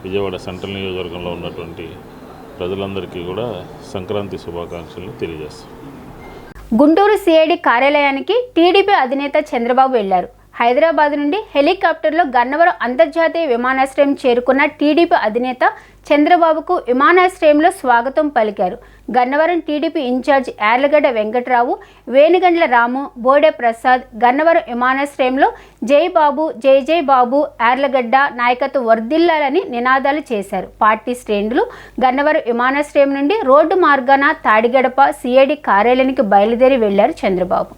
విజయవాడ సెంట్రల్ నియోజకవర్గంలో ఉన్నటువంటి ప్రజలందరికీ కూడా సంక్రాంతి శుభాకాంక్షలు తెలియజేస్తాం. గుంటూరు సిఐడి కార్యాలయానికి టీడీపీ అధినేత చంద్రబాబు వెళ్లారు. హైదరాబాద్ నుండి హెలికాప్టర్లో గన్నవరం అంతర్జాతీయ విమానాశ్రయం చేరుకున్న టీడీపీ అధినేత చంద్రబాబుకు విమానాశ్రయంలో స్వాగతం పలికారు. గన్నవరం టీడీపీ ఇన్ఛార్జ్ యార్లగడ్డ వెంకట్రావు, వేణుగండ్ల రాము, బోడే ప్రసాద్ గన్నవరం విమానాశ్రయంలో జై బాబు, జై జై బాబు, యార్లగడ్డ నాయకత్వం వర్ధిల్లాలని నినాదాలు చేశారు. పార్టీ శ్రేణులు గన్నవరం విమానాశ్రయం నుండి రోడ్డు మార్గాన తాడిగడప సిఐడి కార్యాలయానికి బయలుదేరి వెళ్లారు చంద్రబాబు.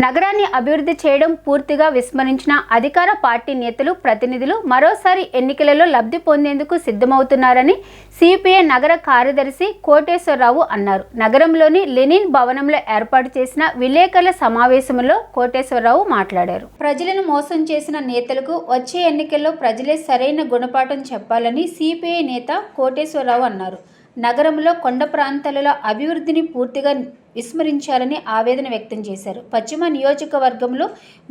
నగరాన్ని అభివృద్ధి చేయడం పూర్తిగా విస్మరించిన అధికార పార్టీ నేతలు ప్రతినిధులు మరోసారి ఎన్నికలలో లబ్ధి పొందేందుకు సిద్ధమవుతున్నారని సిపిఐ నగర కార్యదర్శి కోటేశ్వరరావు అన్నారు. నగరంలోని లెనిన్ భవనంలో ఏర్పాటు చేసిన విలేకరుల సమావేశంలో కోటేశ్వరరావు మాట్లాడారు. ప్రజలను మోసం చేసిన నేతలకు వచ్చే ఎన్నికల్లో ప్రజలే సరైన గుణపాఠం చెప్పాలని సిపిఐ నేత కోటేశ్వరరావు అన్నారు. నగరంలో కొండ ప్రాంతాలలో అభివృద్ధిని పూర్తిగా విస్మరించారని ఆవేదన వ్యక్తం చేశారు. పశ్చిమ నియోజకవర్గంలో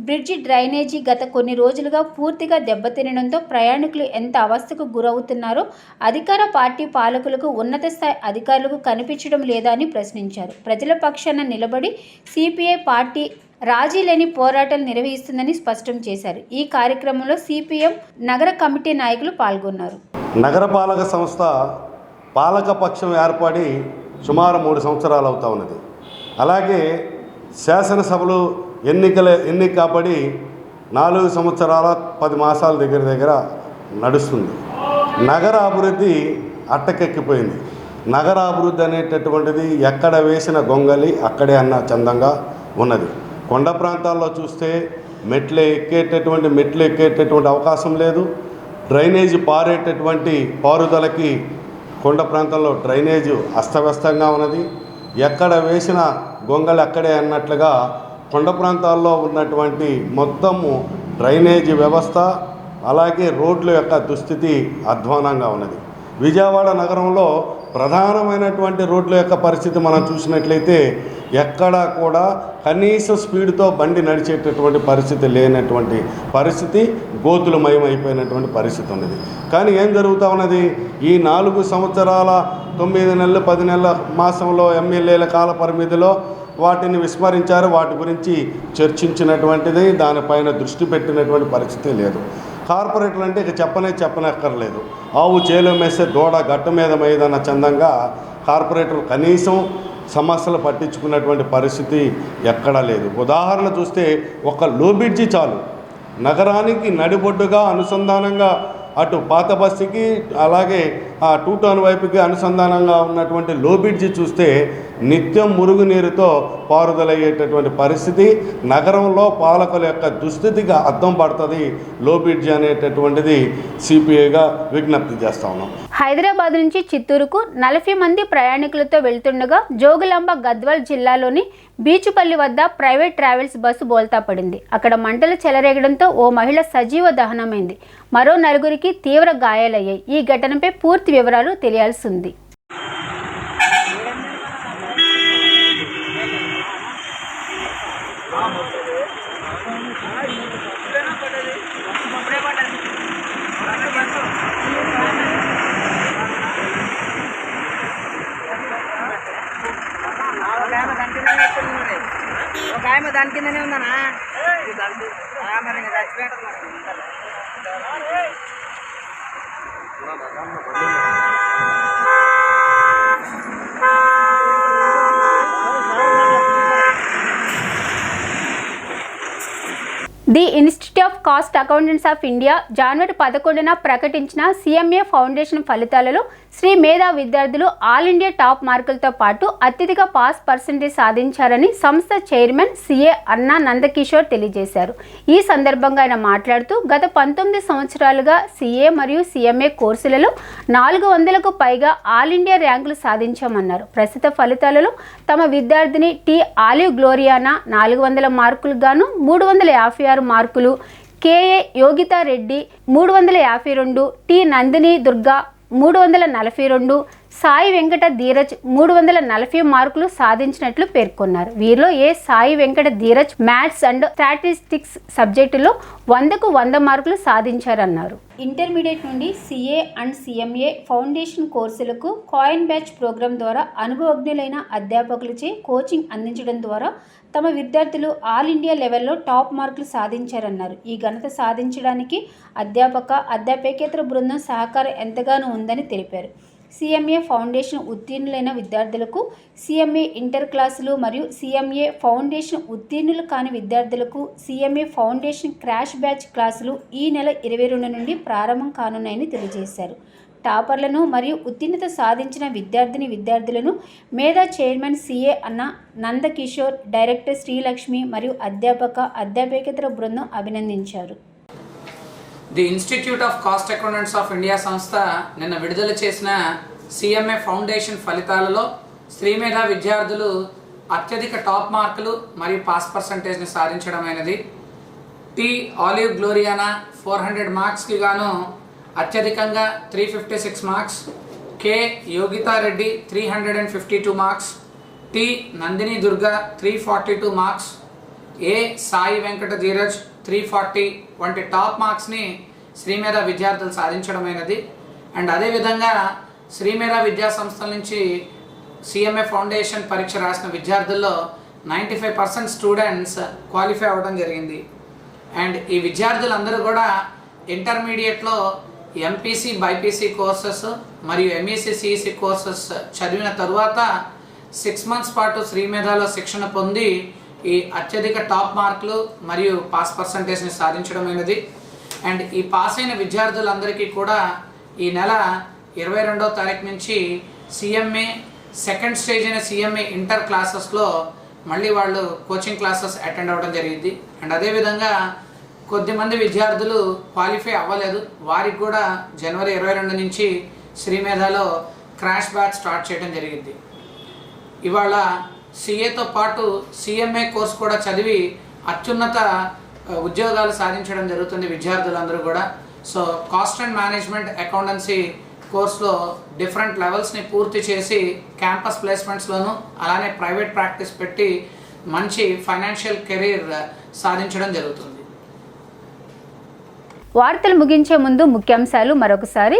బ్రిడ్జి డ్రైనేజీ గత కొన్ని రోజులుగా పూర్తిగా దెబ్బతినడంతో ప్రయాణికులు ఎంత అవస్థకు గురవుతున్నారో అధికార పార్టీ పాలకులకు ఉన్నత స్థాయి అధికారులకు కనిపించడం లేదా అని ప్రశ్నించారు. ప్రజల పక్షాన నిలబడి సిపిఐ పార్టీ రాజీ లేని పోరాటాలు నిర్వహిస్తుందని స్పష్టం చేశారు. ఈ కార్యక్రమంలో సిపిఎం నగర కమిటీ నాయకులు పాల్గొన్నారు. నగరపాలక సంస్థ పాలకపక్షం ఏర్పడి సుమారు 3 సంవత్సరాలు అవుతా ఉన్నది. అలాగే శాసనసభలు ఎన్నిక కాబడి 4 సంవత్సరాల 10 మాసాల దగ్గర నడుస్తుంది. నగర అభివృద్ధి అట్టకెక్కిపోయింది. నగర అభివృద్ధి అనేటటువంటిది ఎక్కడ వేసిన గొంగలి అక్కడే అన్న చందంగా ఉన్నది. కొండ ప్రాంతాల్లో చూస్తే మెట్లు ఎక్కేటటువంటి అవకాశం లేదు. డ్రైనేజీ పారుదలకి కొండ ప్రాంతంలో డ్రైనేజీ అస్తవ్యస్తంగా ఉన్నది. ఎక్కడ వేసిన గొంగలు అక్కడే అన్నట్లుగా కొండ ప్రాంతాల్లో ఉన్నటువంటి మొత్తము డ్రైనేజీ వ్యవస్థ అలాగే రోడ్ల యొక్క దుస్థితి అధ్వానంగా ఉన్నది. విజయవాడ నగరంలో ప్రధానమైనటువంటి రోడ్ల యొక్క పరిస్థితి మనం చూసినట్లయితే ఎక్కడా కూడా కనీస స్పీడ్తో బండి నడిచేటటువంటి పరిస్థితి లేనటువంటి పరిస్థితి, గోతులమయమైపోయినటువంటి పరిస్థితి ఉన్నది. కానీ ఏం జరుగుతూ ఉన్నది? ఈ 4 సంవత్సరాల 9 నెలలు 10 నెలల మాసంలో ఎమ్మెల్యేల కాల పరిమితిలో వాటిని విస్మరించారు. వాటి గురించి చర్చించినటువంటిది, దానిపైన దృష్టి పెట్టినటువంటి పరిస్థితి లేదు. కార్పొరేట్లు అంటే ఇక చెప్పనక్కర్లేదు. ఆవు చేలో మేసే దూడ గట్టు మీద మేదన్న చందంగా కార్పొరేటర్లు కనీసం సమస్యలు పట్టించుకున్నటువంటి పరిస్థితి ఎక్కడా లేదు. ఉదాహరణ చూస్తే ఒక లో బ్రిడ్జి చాలు. నగరానికి నడిబొడ్డుగా అనుసంధానంగా అటు పాత బస్సుకి అలాగే ఆ 2 టౌన్ వైపుకి అనుసంధానంగా ఉన్నటువంటి లో బ్రిడ్జి చూస్తే నిత్యం మురుగునీరుతో పారుదలయ్యేటటువంటి పరిస్థితి. నగరంలో పాలకుల యొక్క దుస్థితిగా అద్దం పడుతుంది లో బ్రిడ్జి అనేటటువంటిది సిపిఐగా విజ్ఞప్తి చేస్తా ఉన్నాం. హైదరాబాద్ నుంచి చిత్తూరుకు 40 మంది ప్రయాణికులతో వెళ్తుండగా జోగులాంబ గద్వాల్ జిల్లాలోని బీచుపల్లి వద్ద ప్రైవేట్ ట్రావెల్స్ బస్సు బోల్తా పడింది. అక్కడ మంటలు చెలరేగడంతో ఓ మహిళ సజీవ దహనమైంది. మరో 4గురికి తీవ్ర గాయాలయ్యాయి. ఈ ఘటనపై పూర్తి వివరాలు తెలియాల్సి ఉంది. దాని కిందనే ఉందనా the institute of cost accountants of India జనవరి 11న ప్రకటించిన సిఎంఏ ఫౌండేషన్ ఫలితాలలో శ్రీ మేధా విద్యార్థులు ఆల్ ఇండియా టాప్ మార్కులతో పాటు అత్యధిక పాస్ పర్సెంటేజ్ సాధించారని సంస్థ చైర్మన్ సిఏ అన్నా నందకిషోర్ తెలియజేశారు. ఈ సందర్భంగా ఆయన మాట్లాడుతూ గత 19 సంవత్సరాలుగా సిఏ మరియు సిఎంఏ కోర్సులలో 400కు పైగా ఆల్ ఇండియా ర్యాంకులు సాధించామన్నారు. ప్రస్తుత ఫలితాలలో తమ విద్యార్థిని టి ఆలివ్ గ్లోరియానా 400 మార్కులకు గాను 356 మార్కులు, కేఏ యోగితారెడ్డి 352, టి నందిని దుర్గా 342, సాయి వెంకట ధీరజ్ 340 మార్కులు సాధించినట్లు పేర్కొన్నారు. వీరిలో Sai Venkata Dheeraj maths and statistics సబ్జెక్టులో 100కు 100 మార్కులు సాధించారన్నారు. ఇంటర్మీడియట్ నుండి సిఏ అండ్ సిఎంఏ ఫౌండేషన్ కోర్సులకు కాయిన్ బ్యాచ్ ప్రోగ్రాం ద్వారా అనుభవజ్ఞులైన అధ్యాపకులచే కోచింగ్ అందించడం ద్వారా తమ విద్యార్థులు ఆల్ ఇండియా లెవెల్లో టాప్ మార్కులు సాధించారన్నారు. ఈ ఘనత సాధించడానికి అధ్యాపకేతర బృందం సహకారం ఎంతగానో ఉందని తెలిపారు. సిఎంఏ ఫౌండేషన్ ఉత్తీర్ణులైన విద్యార్థులకు, సిఎంఏ ఇంటర్ క్లాసులు మరియు సిఎంఏ ఫౌండేషన్ ఉత్తీర్ణులు కాని విద్యార్థులకు సిఎంఏ ఫౌండేషన్ క్రాష్ బ్యాచ్ క్లాసులు ఈ నెల 22 నుండి ప్రారంభం కానున్నాయని తెలియజేశారు. టాపర్లను మరియు ఉత్తీర్ణత సాధించిన విద్యార్థులను మేధా చైర్మన్ సిఏ అన్న నందకిషోర్, డైరెక్టర్ శ్రీలక్ష్మి మరియు అధ్యాపకేతర బృందం అభినందించారు. The institute of cost accountants of India సంస్థ నిన్న విడుదల చేసిన సిఎంఏ ఫౌండేషన్ ఫలితాలలో శ్రీమేధ విద్యార్థులు అత్యధిక టాప్ మార్కులు మరియు పాస్ పర్సంటేజ్ని సాధించడమైనది. టి ఆలివ్ గ్లోరియానా 400 మార్క్స్కి గాను అత్యధికంగా 356 marks, K Yogitha Reddy 352 marks, T Nandini Durga 342 marks, A Sai Venkata Dheeraj 340 వంటి టాప్ మార్క్స్ని శ్రీమేధ విద్యార్థులు సాధించడమైనది. అండ్ అదేవిధంగా శ్రీమేధ విద్యా సంస్థల నుంచి సిఎంఏ ఫౌండేషన్ పరీక్ష రాసిన విద్యార్థుల్లో 95% స్టూడెంట్స్ క్వాలిఫై అవ్వడం జరిగింది. అండ్ ఈ విద్యార్థులందరూ కూడా ఇంటర్మీడియట్లో ఎంపీసీ బైపీసీ కోర్సెస్ మరియు ఎంఈసీ సిఈసీ కోర్సెస్ చదివిన తరువాత 6 months పాటు శ్రీమేధలో శిక్షణ పొంది ఈ అత్యధిక టాప్ మార్కులు మరియు పాస్ పర్సంటేజ్ని సాధించడమైనది. అండ్ ఈ పాస్ అయిన విద్యార్థులందరికీ కూడా ఈ నెల 22వ తారీఖు నుంచి సిఎంఏ సెకండ్ స్టేజ్ అయిన సిఎంఏ ఇంటర్ క్లాసెస్లో మళ్ళీ వాళ్ళు కోచింగ్ క్లాసెస్ అటెండ్ అవ్వడం జరిగింది. అండ్ అదేవిధంగా కొద్దిమంది విద్యార్థులు క్వాలిఫై అవ్వలేదు, వారికి కూడా జనవరి 22 నుంచి శ్రీమేధలో క్రాష్ బ్యాచ్ స్టార్ట్ చేయడం జరిగింది. ఇవాళ సిఏతో పాటు సిఎంఏ కోర్స్ కూడా చదివి అత్యున్నత ఉద్యోగాలు సాధించడం జరుగుతుంది విద్యార్థులందరూ కూడా. So cost and management accountancy కోర్సులో డిఫరెంట్ లెవెల్స్ని పూర్తి చేసి క్యాంపస్ ప్లేస్మెంట్స్లోనూ అలానే ప్రైవేట్ ప్రాక్టీస్ పెట్టి మంచి ఫైనాన్షియల్ కెరీర్ సాధించడం జరుగుతుంది. వార్తలు ముగించే ముందు ముఖ్యాంశాలు మరొకసారి.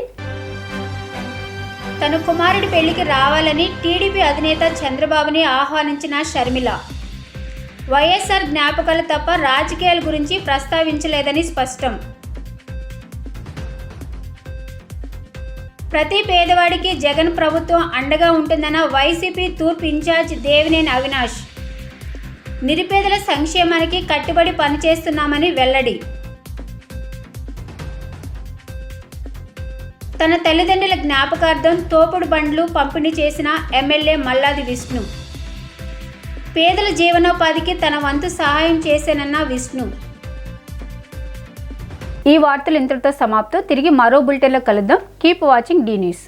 తన కుమారుడి పెళ్లికి రావాలని టీడీపీ అధినేత చంద్రబాబుని ఆహ్వానించిన షర్మిల. వైఎస్ఆర్ జ్ఞాపకాలు తప్ప రాజకీయాల గురించి ప్రస్తావించలేదని స్పష్టం. ప్రతి పేదవాడికి జగన్ ప్రభుత్వం అండగా ఉంటుందన్న వైసీపీ తూర్పు ఇన్ఛార్జ్ దేవినేని అవినాష్. నిరుపేదల సంక్షేమానికి కట్టుబడి పనిచేస్తున్నామని వెల్లడి. తన తల్లిదండ్రుల జ్ఞాపకార్థం తోపుడు బండ్లు పంపిణీ చేసిన ఎమ్మెల్యే మల్లాది విష్ణు. పేదల జీవనోపాధికి తన వంతు సహాయం చేశానన్న విష్ణు. ఈ వార్తలు ఇంతటితో సమాప్తం. తిరిగి మరో బులెటిన్లో కలుద్దాం. Keep watching the news.